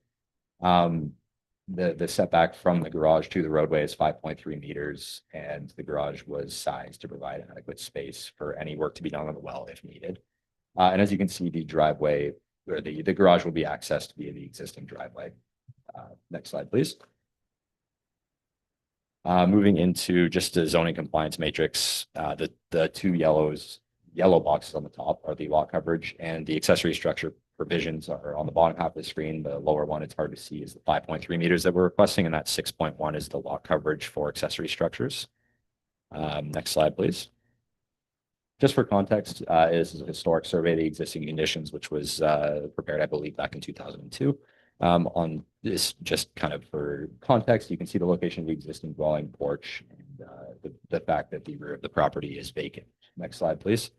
The setback from the garage to the roadway is 5.3 meters, and the garage was sized to provide adequate space for any work to be done on the well if needed. And as you can see, the driveway or the garage will be accessed via the existing driveway. Next slide, please. Moving into just the zoning compliance matrix, the two yellow boxes on the top are the lot coverage, and the accessory structure provisions are on the bottom half of the screen. The lower one, it's hard to see, is the 5.3 meters that we're requesting, and that 6.1 is the lot coverage for accessory structures. Next slide, please. Just for context, this is a historic survey of the existing conditions, which was prepared, I believe, back in 2002. On this, just kind of for context, you can see the location of the existing dwelling, porch, and the fact that the rear of the property is vacant. Next slide, please.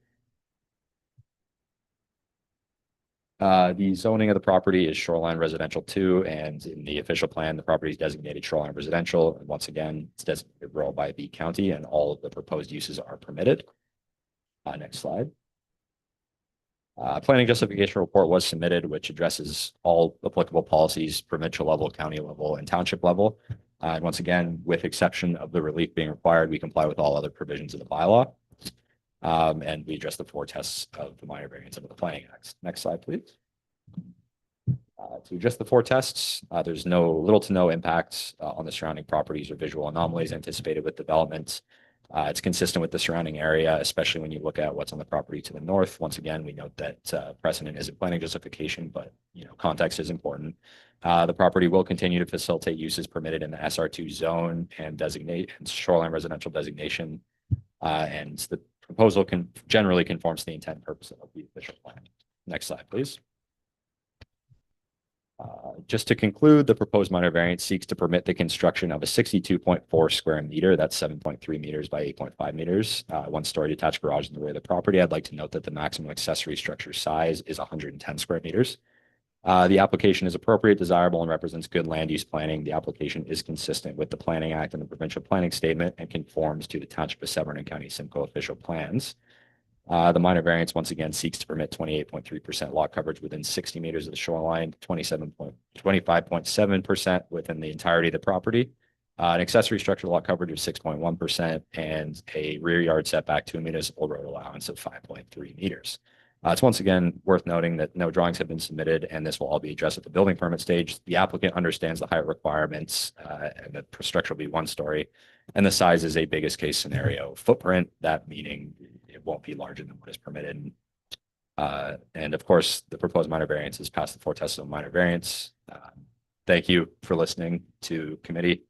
The zoning of the property is shoreline residential 2, and in the official plan, the property is designated shoreline residential. And once again, it's designated rural by the county, and all of the proposed uses are permitted. Next slide. Planning justification report was submitted, which addresses all applicable policies, provincial level, county level, and township level. And once again, with exception of the relief being required, we comply with all other provisions of the bylaw. And we address the 4 tests of the minor variance under the Planning Act. Next slide, please. To address the 4 tests, there's little to no impact on the surrounding properties or visual anomalies anticipated with development. It's consistent with the surrounding area, especially when you look at what's on the property to the north. Once again, we note that precedent isn't planning justification, but context is important. The property will continue to facilitate uses permitted in the SR2 zone and shoreline residential designation. And the proposal generally conforms to the intent and purpose of the official plan. Next slide, please. Just to conclude, the proposed minor variance seeks to permit the construction of a 62.4 square meter, that's 7.3 meters by 8.5 meters, 1-story detached garage in the rear of the property. I'd like to note that the maximum accessory structure size is 110 square meters. The application is appropriate, desirable, and represents good land use planning. The application is consistent with the Planning Act and the provincial planning statement and conforms to the Township of Severn and County Simcoe official plans. The minor variance once again seeks to permit 28.3% lot coverage within 60 meters of the shoreline, 25.7% within the entirety of the property, an accessory structure lot coverage of 6.1%, and a rear yard setback to a municipal road allowance of 5.3 meters. It's once again worth noting that no drawings have been submitted, and this will all be addressed at the building permit stage. The applicant understands the height requirements, and the structure will be 1-story, and the size is a biggest case scenario footprint, that meaning it won't be larger than what is permitted. And of course, the proposed minor variance has passed the 4 tests of minor variance. Thank you for listening to committee,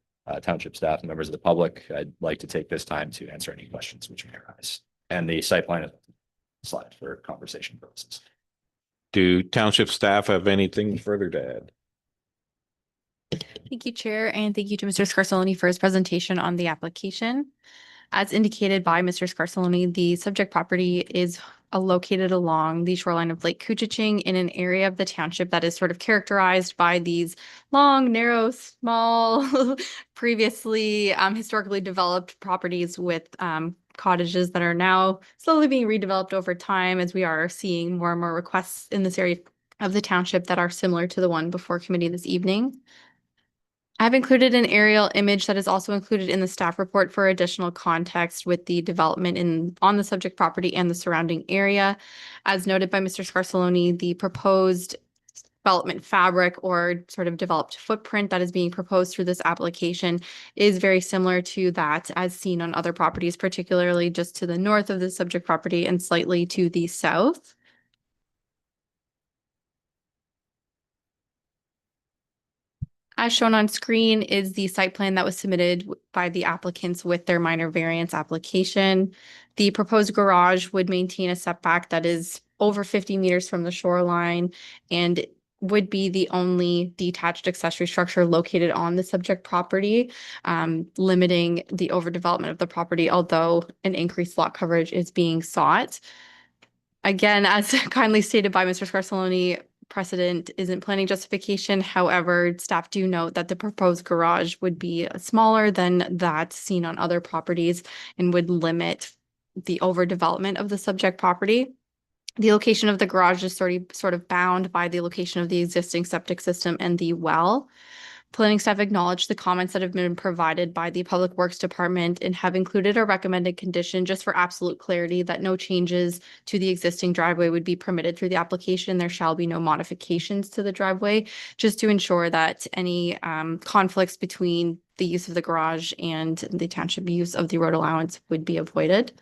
township staff, and members of the public. I'd like to take this time to answer any questions which may arise. And the site plan is slide for conversation purposes. Do township staff have anything further to add? Thank you, Chair, and thank you to Mr. Scarsellone for his presentation on the application. As indicated by Mr. Scarsellone, the subject property is located along the shoreline of Lake Couchiching in an area of the township that is sort of characterized by these long, narrow, small, previously historically developed properties with cottages that are now slowly being redeveloped over time, as we are seeing more and more requests in this area of the township that are similar to the one before committee this evening. I've included an aerial image that is also included in the staff report for additional context with the development on the subject property and the surrounding area. As noted by Mr. Scarsellone, the proposed development fabric or sort of developed footprint that is being proposed through this application is very similar to that as seen on other properties, particularly just to the north of the subject property and slightly to the south. As shown on screen is the site plan that was submitted by the applicants with their minor variance application. The proposed garage would maintain a setback that is over 50 meters from the shoreline and would be the only detached accessory structure located on the subject property, limiting the overdevelopment of the property, although an increased lot coverage is being sought. Again, as kindly stated by Mr. Scarsellone, precedent isn't planning justification. However, staff do note that the proposed garage would be smaller than that seen on other properties and would limit the overdevelopment of the subject property. The location of the garage is sort of bound by the location of the existing septic system and the well. Planning staff acknowledged the comments that have been provided by the Public Works Department and have included a recommended condition just for absolute clarity that no changes to the existing driveway would be permitted through the application. There shall be no modifications to the driveway, just to ensure that any conflicts between the use of the garage and the township use of the road allowance would be avoided.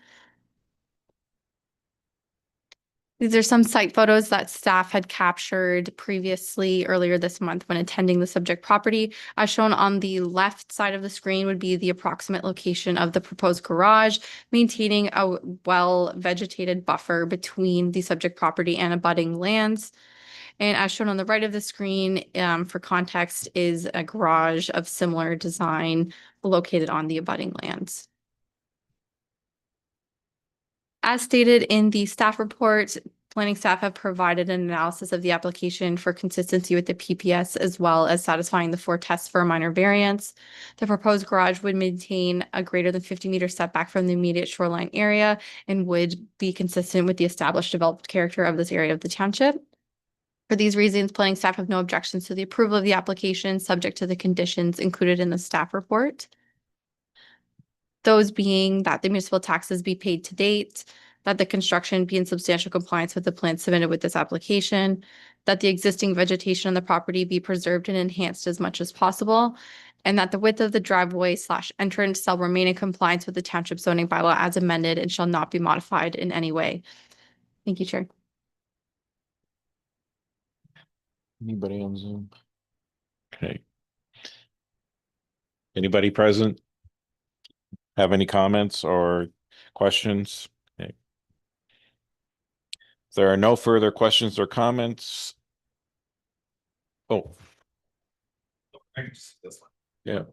These are some site photos that staff had captured previously earlier this month when attending the subject property. As shown on the left side of the screen would be the approximate location of the proposed garage, maintaining a well-vegetated buffer between the subject property and abutting lands. And as shown on the right of the screen, for context, is a garage of similar design located on the abutting lands. As stated in the staff report, planning staff have provided an analysis of the application for consistency with the PPS as well as satisfying the 4 tests for a minor variance. The proposed garage would maintain a greater than 50-meter setback from the immediate shoreline area and would be consistent with the established developed character of this area of the township. For these reasons, planning staff have no objections to the approval of the application, subject to the conditions included in the staff report. Those being that the municipal taxes be paid to date, that the construction be in substantial compliance with the plan submitted with this application, that the existing vegetation on the property be preserved and enhanced as much as possible, and that the width of the driveway / entrance shall remain in compliance with the township zoning bylaw as amended and shall not be modified in any way. Thank you, Chair. Anybody on Zoom? Okay. Anybody present have any comments or questions? Okay. If there are no further questions or comments. Oh. Yeah.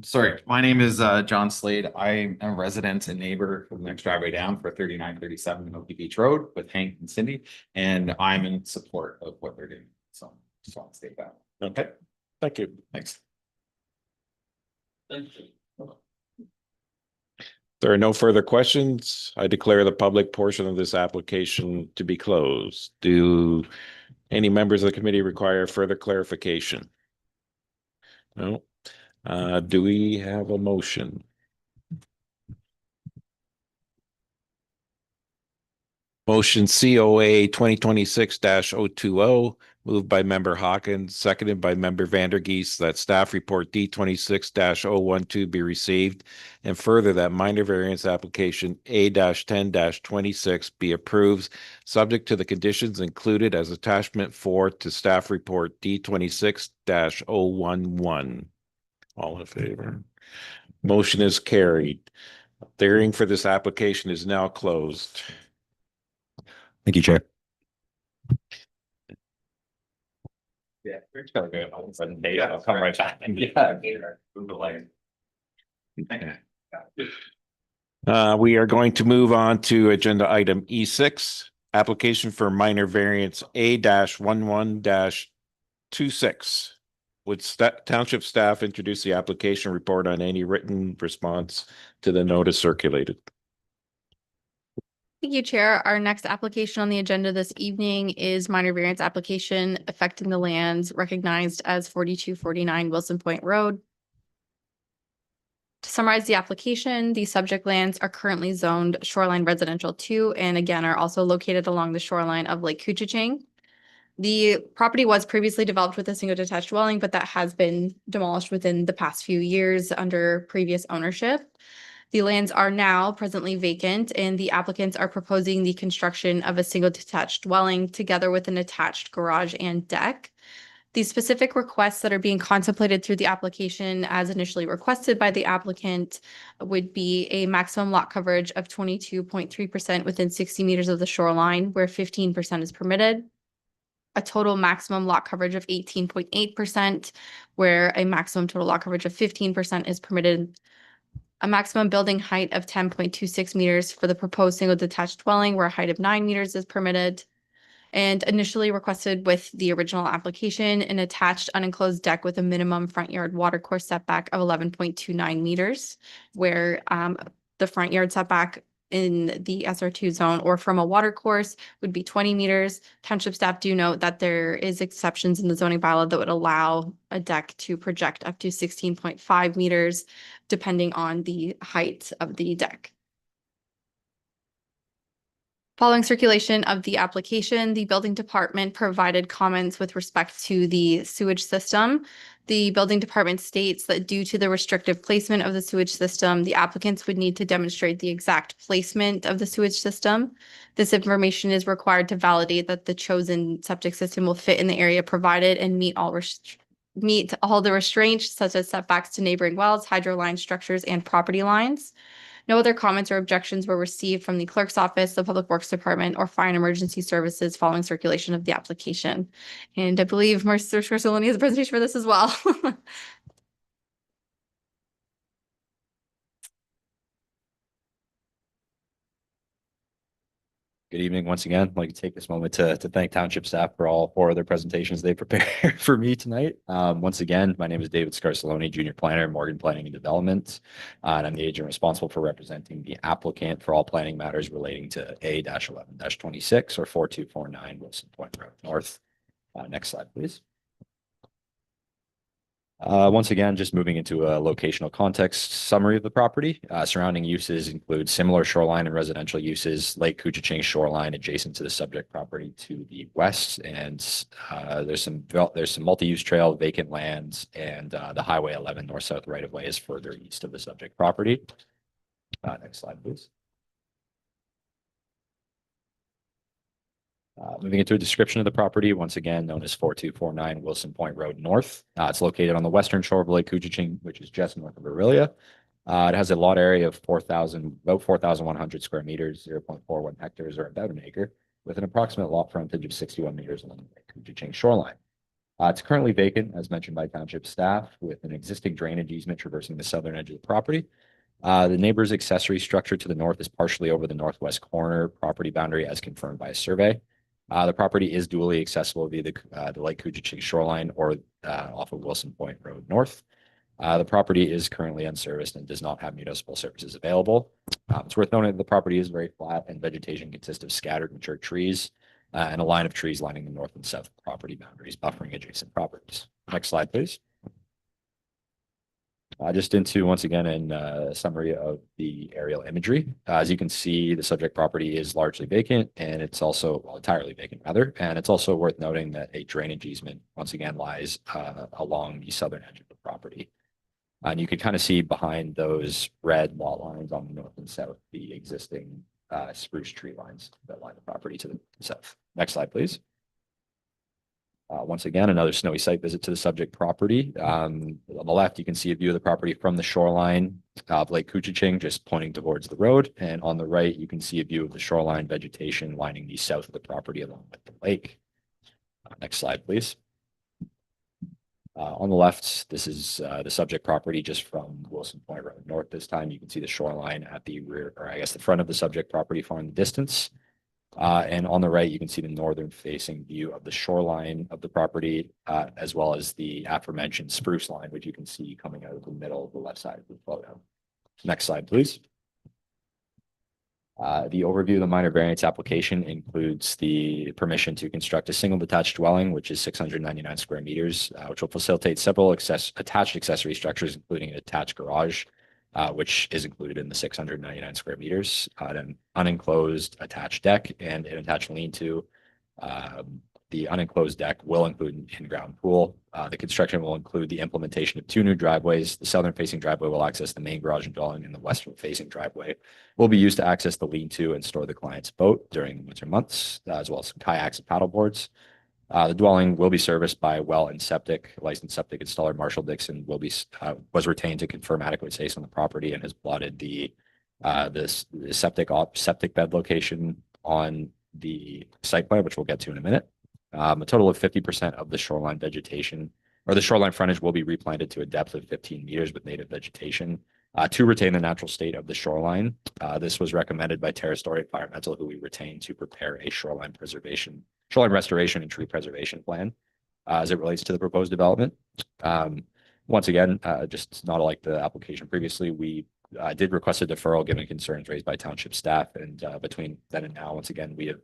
Sorry, my name is John Slade. I'm a resident and neighbor for the next driveway down for 3937 Menoke Beach Road with Hank and Cindy, and I'm in support of what they're doing. So just want to state that. Okay, thank you. Thanks. There are no further questions. I declare the public portion of this application to be closed. Do any members of the committee require further clarification? No. Do we have a motion? Motion COA 2026-020, moved by member Hawkins, seconded by member Vandergeest, that staff report D26-012 be received, and further that minor variance application A-10-26 be approved, subject to the conditions included as attachment 4 to staff report D26-011. All in favor? Motion is carried. The hearing for this application is now closed. Thank you, Chair. Yeah, we're just gonna go on presentation. I'll come right back. We are going to move on to agenda item E6, application for minor variance A-11-26. Would township staff introduce the application report on any written response to the notice circulated? Thank you, Chair. Our next application on the agenda this evening is minor variance application affecting the lands recognized as 4249 Wilson Point Road. To summarize the application, the subject lands are currently zoned shoreline residential 2 and again are also located along the shoreline of Lake Couchiching. The property was previously developed with a single detached dwelling, but that has been demolished within the past few years under previous ownership. The lands are now presently vacant, and the applicants are proposing the construction of a single detached dwelling together with an attached garage and deck. The specific requests that are being contemplated through the application as initially requested by the applicant would be a maximum lot coverage of 22.3% within 60 meters of the shoreline, where 15% is permitted. A total maximum lot coverage of 18.8%, where a maximum total lot coverage of 15% is permitted. A maximum building height of 10.26 meters for the proposed single detached dwelling, where a height of 9 meters is permitted. And initially requested with the original application, an attached unenclosed deck with a minimum front yard watercourse setback of 11.29 meters, where the front yard setback in the SR2 zone or from a watercourse would be 20 meters. Township staff do note that there is exceptions in the zoning bylaw that would allow a deck to project up to 16.5 meters, depending on the height of the deck. Following circulation of the application, the building department provided comments with respect to the sewage system. The building department states that due to the restrictive placement of the sewage system, the applicants would need to demonstrate the exact placement of the sewage system. This information is required to validate that the chosen septic system will fit in the area provided and meet all the restraints such as setbacks to neighboring wells, hydro line structures, and property lines. No other comments or objections were received from the clerk's office, the Public Works Department, or Fire and Emergency Services following circulation of the application. And I believe Mr. Scarsellone has a presentation for this as well. Good evening once again. I'd like to take this moment to thank township staff for all four of their presentations they prepared for me tonight. Once again, my name is David Scarsellone, Junior Planner, Morgan Planning and Development. And I'm the agent responsible for representing the applicant for all planning matters relating to A-11-26 or 4249 Wilson Point Road North. Next slide, please. Once again, just moving into a locational context summary of the property. Surrounding uses include similar shoreline and residential uses, Lake Couchiching shoreline adjacent to the subject property to the west, and there's some multi-use trail, vacant lands, and the Highway 11 north-south right-of-way is further east of the subject property. Next slide, please. Moving into a description of the property, once again known as 4249 Wilson Point Road North. It's located on the western shore of Lake Couchiching, which is just north of Aurelia. It has a lot area of about 4,100 square meters, 0.41 hectares, or about an acre, with an approximate lot frontage of 61 meters along the Lake Couchiching shoreline. It's currently vacant, as mentioned by township staff, with an existing drainage easement traversing the southern edge of the property. The neighbor's accessory structure to the north is partially over the northwest corner property boundary as confirmed by a survey. The property is dually accessible via the Lake Couchiching shoreline or off of Wilson Point Road North. The property is currently unserviced and does not have municipal services available. It's worth noting that the property is very flat and vegetation consists of scattered mature trees and a line of trees lining the north and south property boundaries, buffering adjacent properties. Next slide, please. Just into, once again, a summary of the aerial imagery. As you can see, the subject property is largely vacant, and it's also, well, entirely vacant rather, and it's also worth noting that a drainage easement, once again, lies along the southern edge of the property. And you can kind of see behind those red lot lines on the north and south, the existing spruce tree lines that line the property to the south. Next slide, please. Once again, another snowy site visit to the subject property. On the left, you can see a view of the property from the shoreline of Lake Couchiching, just pointing towards the road. And on the right, you can see a view of the shoreline vegetation lining the south of the property along with the lake. Next slide, please. On the left, this is the subject property just from Wilson Point Road North. This time, you can see the shoreline at the rear, or I guess the front of the subject property far in the distance. And on the right, you can see the northern facing view of the shoreline of the property, as well as the aforementioned spruce line, which you can see coming out of the middle of the left side of the photo. Next slide, please. The overview of the minor variance application includes the permission to construct a single detached dwelling, which is 699 square meters, which will facilitate several attached accessory structures, including an attached garage, which is included in the 699 square meters, an unenclosed attached deck and an attached lean-to, the unenclosed deck will include an in-ground pool. The construction will include the implementation of 2 new driveways. The southern facing driveway will access the main garage and dwelling, and the western facing driveway will be used to access the lean-to and store the client's boat during the winter months, as well as some kayaks and paddle boards. The dwelling will be serviced by well and septic. Licensed septic installer Marshall Dixon was retained to confirm adequate space on the property and has plotted the septic bed location on the site plan, which we'll get to in a minute. A total of 50% of the shoreline vegetation or the shoreline frontage will be replanted to a depth of 15 meters with native vegetation to retain the natural state of the shoreline. This was recommended by Terra Story Environmental, who we retained to prepare a shoreline restoration and tree preservation plan as it relates to the proposed development. Once again, just not like the application previously, we did request a deferral given concerns raised by township staff, and between then and now, once again, we have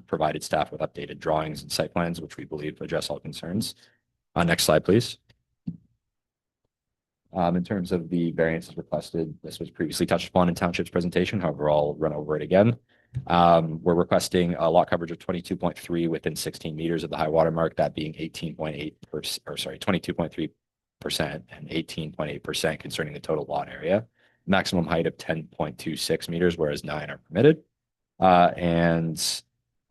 provided staff with updated drawings and site plans, which we believe address all concerns. Next slide, please. In terms of the variances requested, this was previously touched upon in township's presentation. However, I'll run over it again. We're requesting a lot coverage of 22.3 within 16 meters of the high water mark, that being 22.3% and 18.8% concerning the total lot area. Maximum height of 10.26 meters, whereas 9 are permitted. And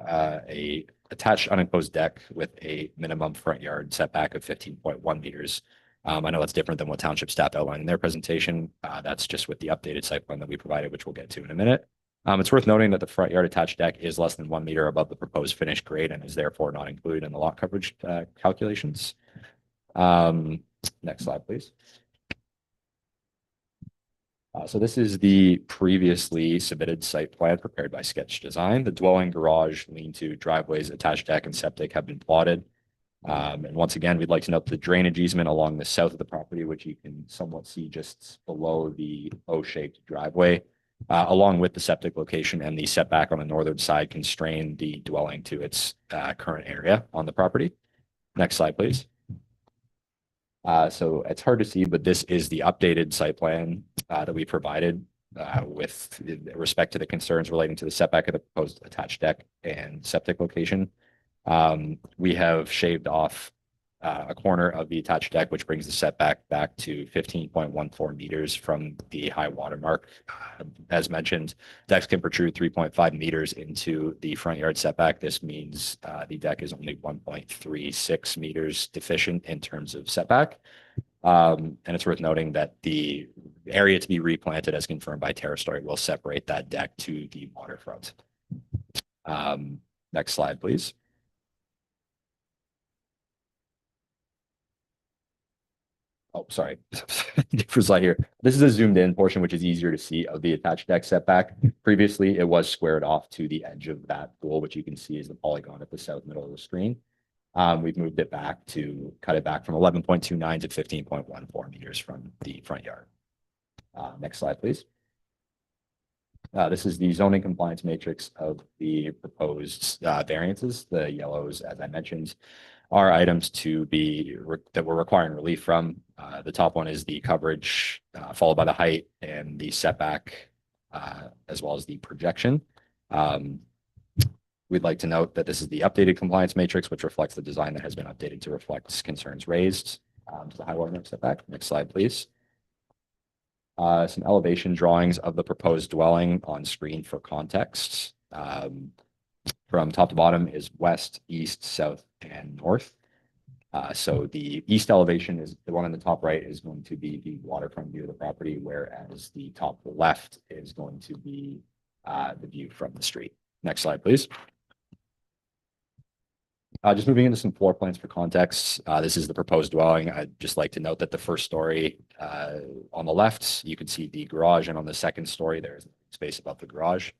a attached unenclosed deck with a minimum front yard setback of 15.1 meters. I know that's different than what township staff outlined in their presentation. That's just with the updated site plan that we provided, which we'll get to in a minute. It's worth noting that the front yard attached deck is less than 1 meter above the proposed finished grade and is therefore not included in the lot coverage calculations. Next slide, please. So this is the previously submitted site plan prepared by Sketch Design. The dwelling, garage, lean-to, driveways, attached deck, and septic have been plotted. And once again, we'd like to note the drainage easement along the south of the property, which you can somewhat see just below the O-shaped driveway, along with the septic location and the setback on the northern side, constrain the dwelling to its current area on the property. Next slide, please. So it's hard to see, but this is the updated site plan that we provided with respect to the concerns relating to the setback of the proposed attached deck and septic location. We have shaved off a corner of the attached deck, which brings the setback back to 15.14 meters from the high water mark. As mentioned, decks can protrude 3.5 meters into the front yard setback. This means the deck is only 1.36 meters deficient in terms of setback. And it's worth noting that the area to be replanted, as confirmed by Terra Story, will separate that deck to the waterfront. Next slide, please. Oh, sorry. Different slide here. This is a zoomed in portion, which is easier to see of the attached deck setback. Previously, it was squared off to the edge of that pool, which you can see is the polygon at the south middle of the screen. We've moved it back to cut it back from 11.29 to 15.14 meters from the front yard. Next slide, please. This is the zoning compliance matrix of the proposed variances. The yellows, as I mentioned, are items that we're requiring relief from. The top one is the coverage, followed by the height and the setback, as well as the projection. We'd like to note that this is the updated compliance matrix, which reflects the design that has been updated to reflect concerns raised to the high water mark setback. Next slide, please. Some elevation drawings of the proposed dwelling on screen for context. From top to bottom is west, east, south, and north. So the east elevation is the one on the top right is going to be the waterfront view of the property, whereas the top left is going to be the view from the street. Next slide, please. Just moving into some floor plans for context. This is the proposed dwelling. I'd just like to note that the first story on the left, you can see the garage, and on the second story, there's space above the garage.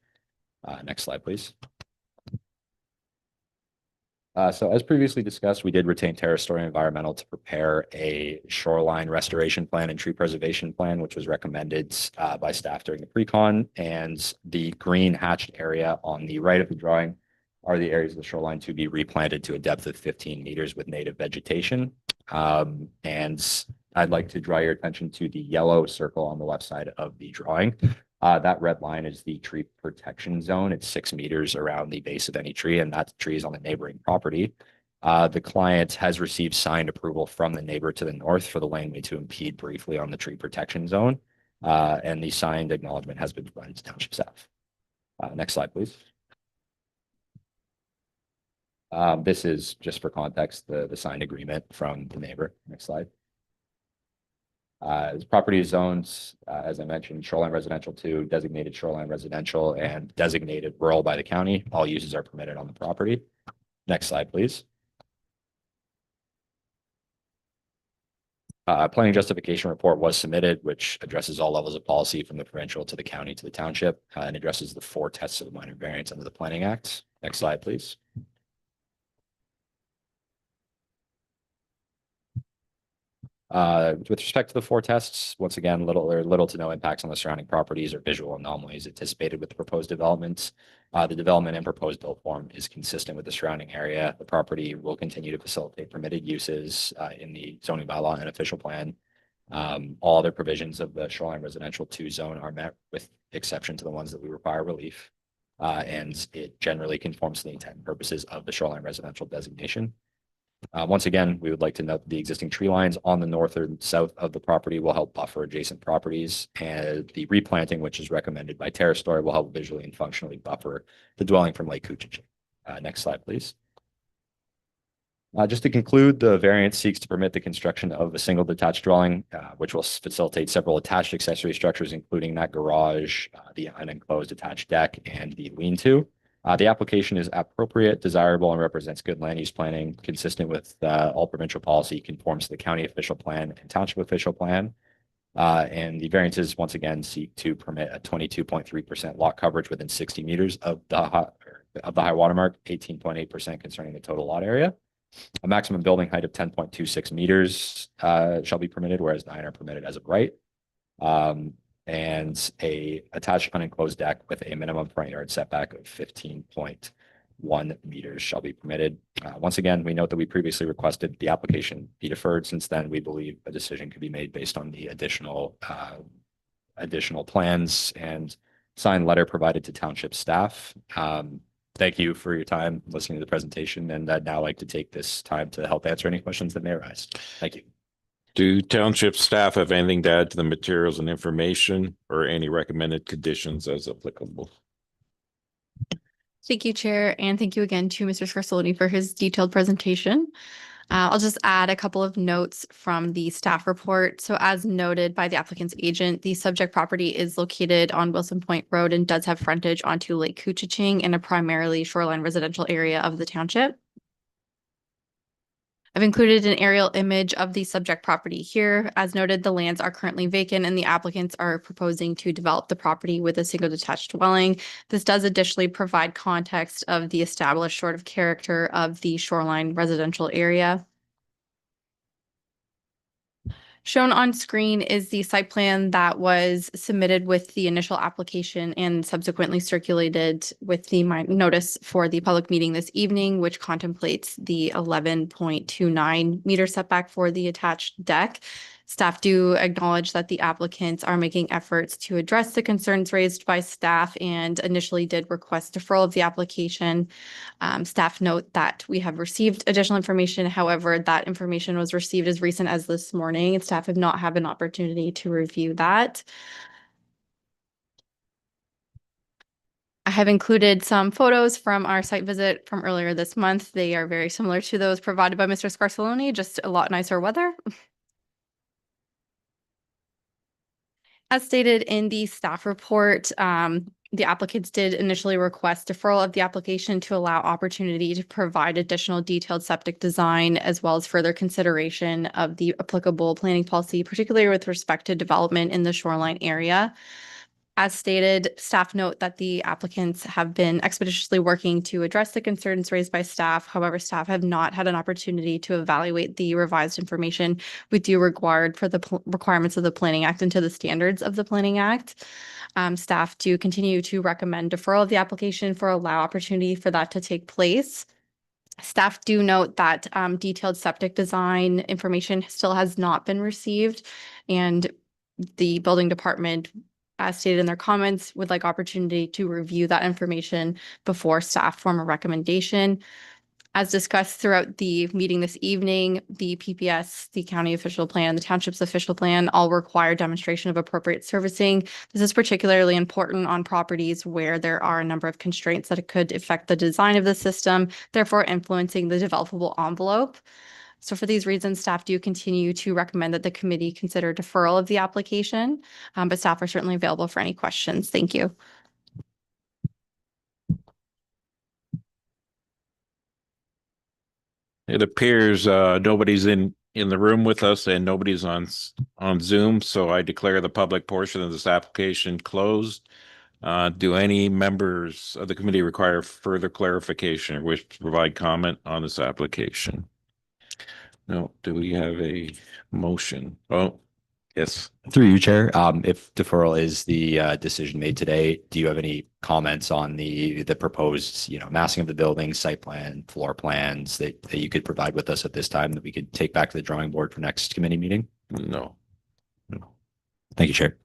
Next slide, please. So as previously discussed, we did retain Terra Story Environmental to prepare a shoreline restoration plan and tree preservation plan, which was recommended by staff during the pre-con. And the green hatched area on the right of the drawing are the areas of the shoreline to be replanted to a depth of 15 meters with native vegetation. And I'd like to draw your attention to the yellow circle on the left side of the drawing. That red line is the tree protection zone. It's 6 meters around the base of any tree, and that tree is on the neighboring property. The client has received signed approval from the neighbor to the north for the laneway to impede briefly on the tree protection zone. And the signed acknowledgement has been provided to township staff. Next slide, please. This is just for context, the signed agreement from the neighbor. Next slide. This property is zoned, as I mentioned, shoreline residential 2, designated shoreline residential, and designated rural by the county. All uses are permitted on the property. Next slide, please. Planning justification report was submitted, which addresses all levels of policy from the provincial to the county to the township, and addresses the 4 tests of the minor variance under the Planning Act. Next slide, please. With respect to the 4 tests, once again, little to no impacts on the surrounding properties or visual anomalies anticipated with the proposed developments. The development and proposed build form is consistent with the surrounding area. The property will continue to facilitate permitted uses in the zoning bylaw and official plan. All other provisions of the shoreline residential 2 zone are met, with exception to the ones that we require relief. And it generally conforms to the intent and purposes of the shoreline residential designation. Once again, we would like to note that the existing tree lines on the north or south of the property will help buffer adjacent properties, and the replanting, which is recommended by Terrace Story, will help visually and functionally buffer the dwelling from Lake Couchiching. Next slide, please. Just to conclude, the variance seeks to permit the construction of a single detached dwelling, which will facilitate several attached accessory structures, including that garage, the unenclosed attached deck, and the lean-to. The application is appropriate, desirable, and represents good land use planning, consistent with all provincial policy, conforms to the county official plan and township official plan. And the variances, once again, seek to permit a 22.3% lot coverage within 60 meters of the high watermark, 18.8% concerning the total lot area. A maximum building height of 10.26 meters shall be permitted, whereas 9 are permitted as of right. And a attached unenclosed deck with a minimum front yard setback of 15.1 meters shall be permitted. Once again, we note that we previously requested the application be deferred. Since then, we believe a decision could be made based on the additional plans and signed letter provided to township staff. Thank you for your time listening to the presentation, and I'd now like to take this time to help answer any questions that may arise. Thank you. Do township staff have anything to add to the materials and information, or any recommended conditions as applicable? Thank you, Chair, and thank you again to Mr. Scarsellone for his detailed presentation. I'll just add a couple of notes from the staff report. So as noted by the applicant's agent, the subject property is located on Wilson Point Road and does have frontage onto Lake Couchiching in a primarily shoreline residential area of the township. I've included an aerial image of the subject property here. As noted, the lands are currently vacant and the applicants are proposing to develop the property with a single detached dwelling. This does additionally provide context of the established sort of character of the shoreline residential area. Shown on screen is the site plan that was submitted with the initial application and subsequently circulated with the notice for the public meeting this evening, which contemplates the 11.29 meter setback for the attached deck. Staff do acknowledge that the applicants are making efforts to address the concerns raised by staff and initially did request deferral of the application. Staff note that we have received additional information. However, that information was received as recent as this morning, and staff have not had an opportunity to review that. I have included some photos from our site visit from earlier this month. They are very similar to those provided by Mr. Scarsellone, just a lot nicer weather. As stated in the staff report, the applicants did initially request deferral of the application to allow opportunity to provide additional detailed septic design, as well as further consideration of the applicable planning policy, particularly with respect to development in the shoreline area. As stated, staff note that the applicants have been expeditiously working to address the concerns raised by staff. However, staff have not had an opportunity to evaluate the revised information with due regard for the requirements of the Planning Act and to the standards of the Planning Act. Staff do continue to recommend deferral of the application for allow opportunity for that to take place. Staff do note that detailed septic design information still has not been received, and the building department as stated in their comments, would like opportunity to review that information before staff form a recommendation. As discussed throughout the meeting this evening, the PPS, the county official plan, the township's official plan all require demonstration of appropriate servicing. This is particularly important on properties where there are a number of constraints that could affect the design of the system, therefore influencing the developable envelope. So for these reasons, staff do continue to recommend that the committee consider deferral of the application, but staff are certainly available for any questions. Thank you. It appears nobody's in the room with us and nobody's on Zoom, so I declare the public portion of this application closed. Do any members of the committee require further clarification or wish to provide comment on this application? No. Do we have a motion? Oh, yes. Through you, Chair. If deferral is the decision made today, do you have any comments on the proposed, massing of the building, site plan, floor plans that you could provide with us at this time that we could take back to the drawing board for next committee meeting? No. Thank you, Chair.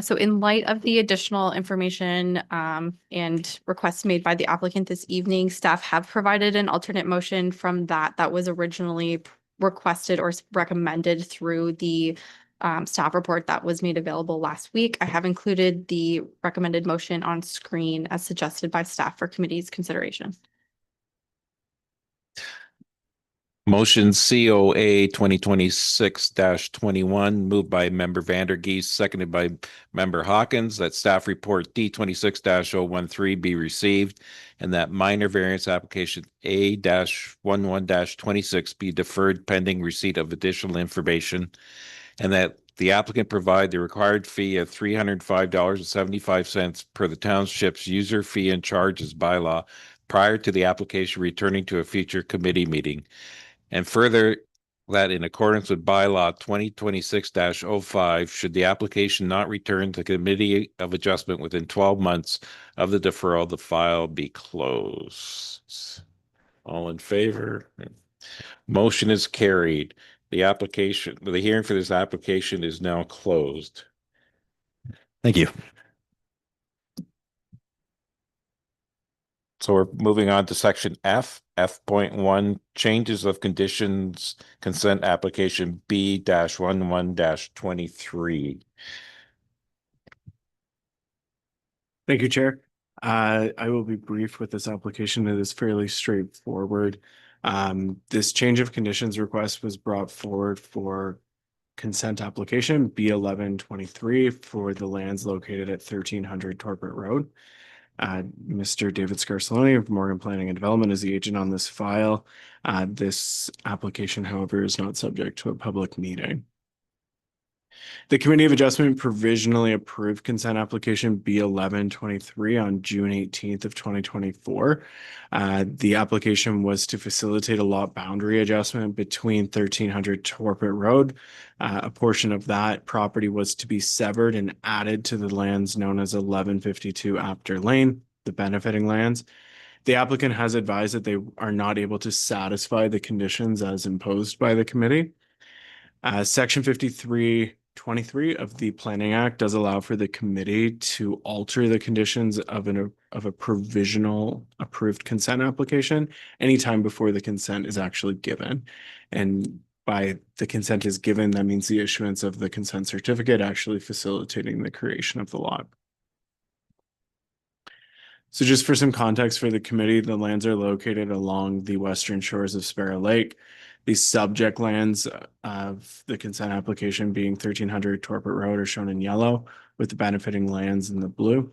So in light of the additional information and requests made by the applicant this evening, staff have provided an alternate motion from that was originally requested or recommended through the staff report that was made available last week. I have included the recommended motion on screen as suggested by staff for committee's consideration. Motion COA 2026-21, moved by member Vandergeest, seconded by member Hawkins, that staff report D26-013 be received and that minor variance application A-11-26 be deferred pending receipt of additional information, and that the applicant provide the required fee of $305.75 per the township's user fee and charges bylaw prior to the application returning to a future committee meeting. And further, that in accordance with bylaw 2026-05, should the application not return to Committee of Adjustment within 12 months of the deferral, the file be closed. All in favor? Motion is carried. The hearing for this application is now closed. Thank you. So we're moving on to section F.1, changes of conditions, consent application B-11-23. Thank you, Chair. I will be brief with this application. It is fairly straightforward. This change of conditions request was brought forward for consent application B-11-23 for the lands located at 1300 Torpet Road. Mr. David Scarsellone of Morgan Planning and Development is the agent on this file. This application, however, is not subject to a public meeting. The Committee of Adjustment provisionally approved consent application B-11-23 on June 18th of 2024. The application was to facilitate a lot boundary adjustment between 1300 Torpet Road. A portion of that property was to be severed and added to the lands known as 1152 Apter Lane, the benefiting lands. The applicant has advised that they are not able to satisfy the conditions as imposed by the committee. Section 5323 of the Planning Act does allow for the committee to alter the conditions of a provisional approved consent application anytime before the consent is actually given. And by the consent is given, that means the issuance of the consent certificate actually facilitating the creation of the lot. So just for some context for the committee, the lands are located along the western shores of Sparrow Lake. The subject lands of the consent application being 1300 Torpet Road are shown in yellow, with the benefiting lands in the blue.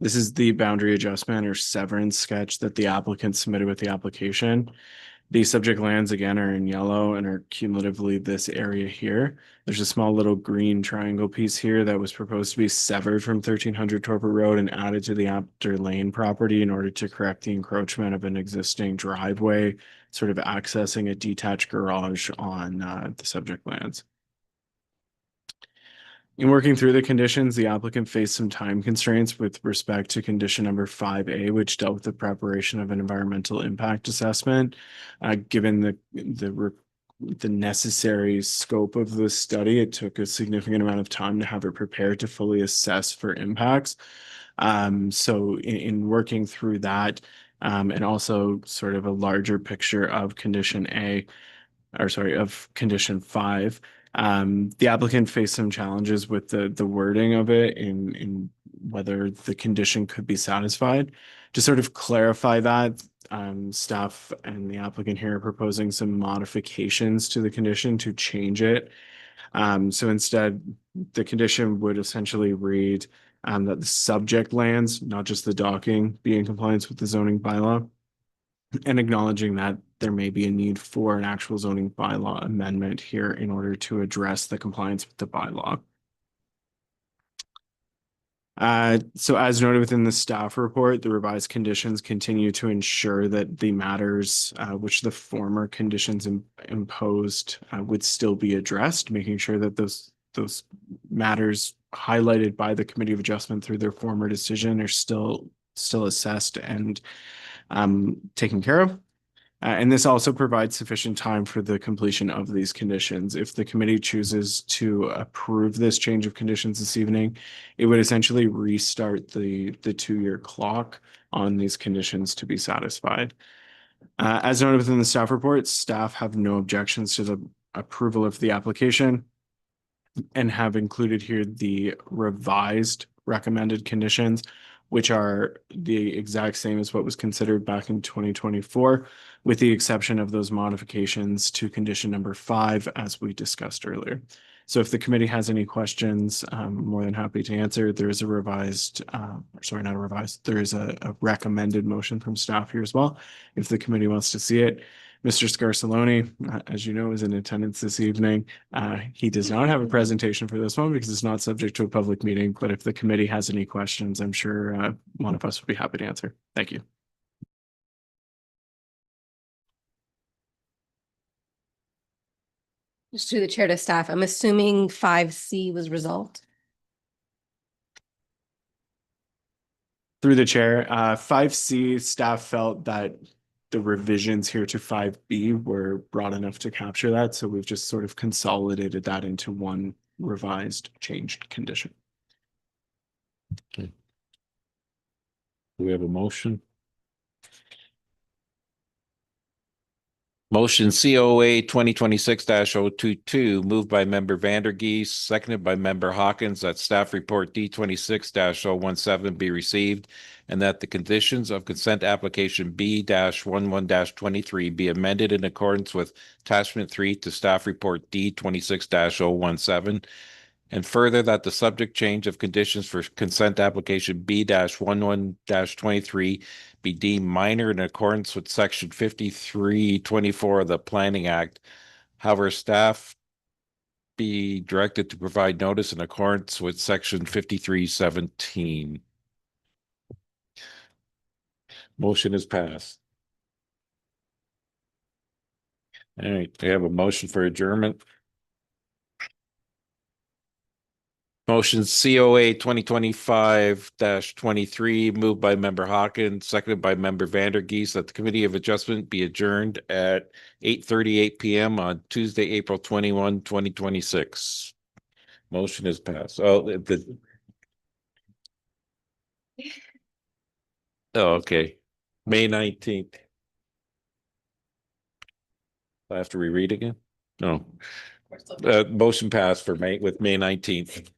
This is the boundary adjustment or severance sketch that the applicant submitted with the application. The subject lands again are in yellow and are cumulatively this area here. There's a small little green triangle piece here that was proposed to be severed from 1300 Torpet Road and added to the Apter Lane property in order to correct the encroachment of an existing driveway, sort of accessing a detached garage on the subject lands. In working through the conditions, the applicant faced some time constraints with respect to condition number 5A, which dealt with the preparation of an environmental impact assessment. Given the necessary scope of the study, it took a significant amount of time to have it prepared to fully assess for impacts. So in working through that, and also sort of a larger picture of condition of condition 5, the applicant faced some challenges with the wording of it in whether the condition could be satisfied. To sort of clarify that, staff and the applicant here are proposing some modifications to the condition to change it. So instead, the condition would essentially read that the subject lands, not just the docking, be in compliance with the zoning bylaw, and acknowledging that there may be a need for an actual zoning bylaw amendment here in order to address the compliance with the bylaw. So as noted within the staff report, the revised conditions continue to ensure that the matters which the former conditions imposed would still be addressed, making sure that those matters highlighted by the Committee of Adjustment through their former decision are still assessed and taken care of. And this also provides sufficient time for the completion of these conditions. If the committee chooses to approve this change of conditions this evening, it would essentially restart the 2-year clock on these conditions to be satisfied. As noted within the staff report, staff have no objections to the approval of the application and have included here the revised recommended conditions, which are the exact same as what was considered back in 2024, with the exception of those modifications to condition number 5, as we discussed earlier. So if the committee has any questions, I'm more than happy to answer. There is a revised, sorry, not a revised, there is a recommended motion from staff here as well, if the committee wants to see it. Mr. Scarsellone, as you know, is in attendance this evening. He does not have a presentation for this one because it's not subject to a public meeting, but if the committee has any questions, I'm sure one of us would be happy to answer. Thank you. Just through the chair to staff, I'm assuming 5C was resolved. Through the chair, 5C, staff felt that the revisions here to 5B were broad enough to capture that. So we've just sort of consolidated that into one revised changed condition. Okay. Do we have a motion? Motion COA 2026-022, moved by member Vandergeest, seconded by member Hawkins, that staff report D26-017 be received and that the conditions of consent application B-11-23 be amended in accordance with attachment 3 to staff report D26-017. And further, that the subject change of conditions for consent application B-11-23 be deemed minor in accordance with section 5324 of the Planning Act. However, staff be directed to provide notice in accordance with section 5317. Motion is passed. All right, we have a motion for adjournment. Motion COA 2025-23, moved by member Hawkins, seconded by member Vandergeest, that the Committee of Adjustment be adjourned at 8:38 p.m. on Tuesday, April 21, 2026. Motion is passed. Oh, okay. May 19th. I have to reread again? No. Motion passed for May 19th.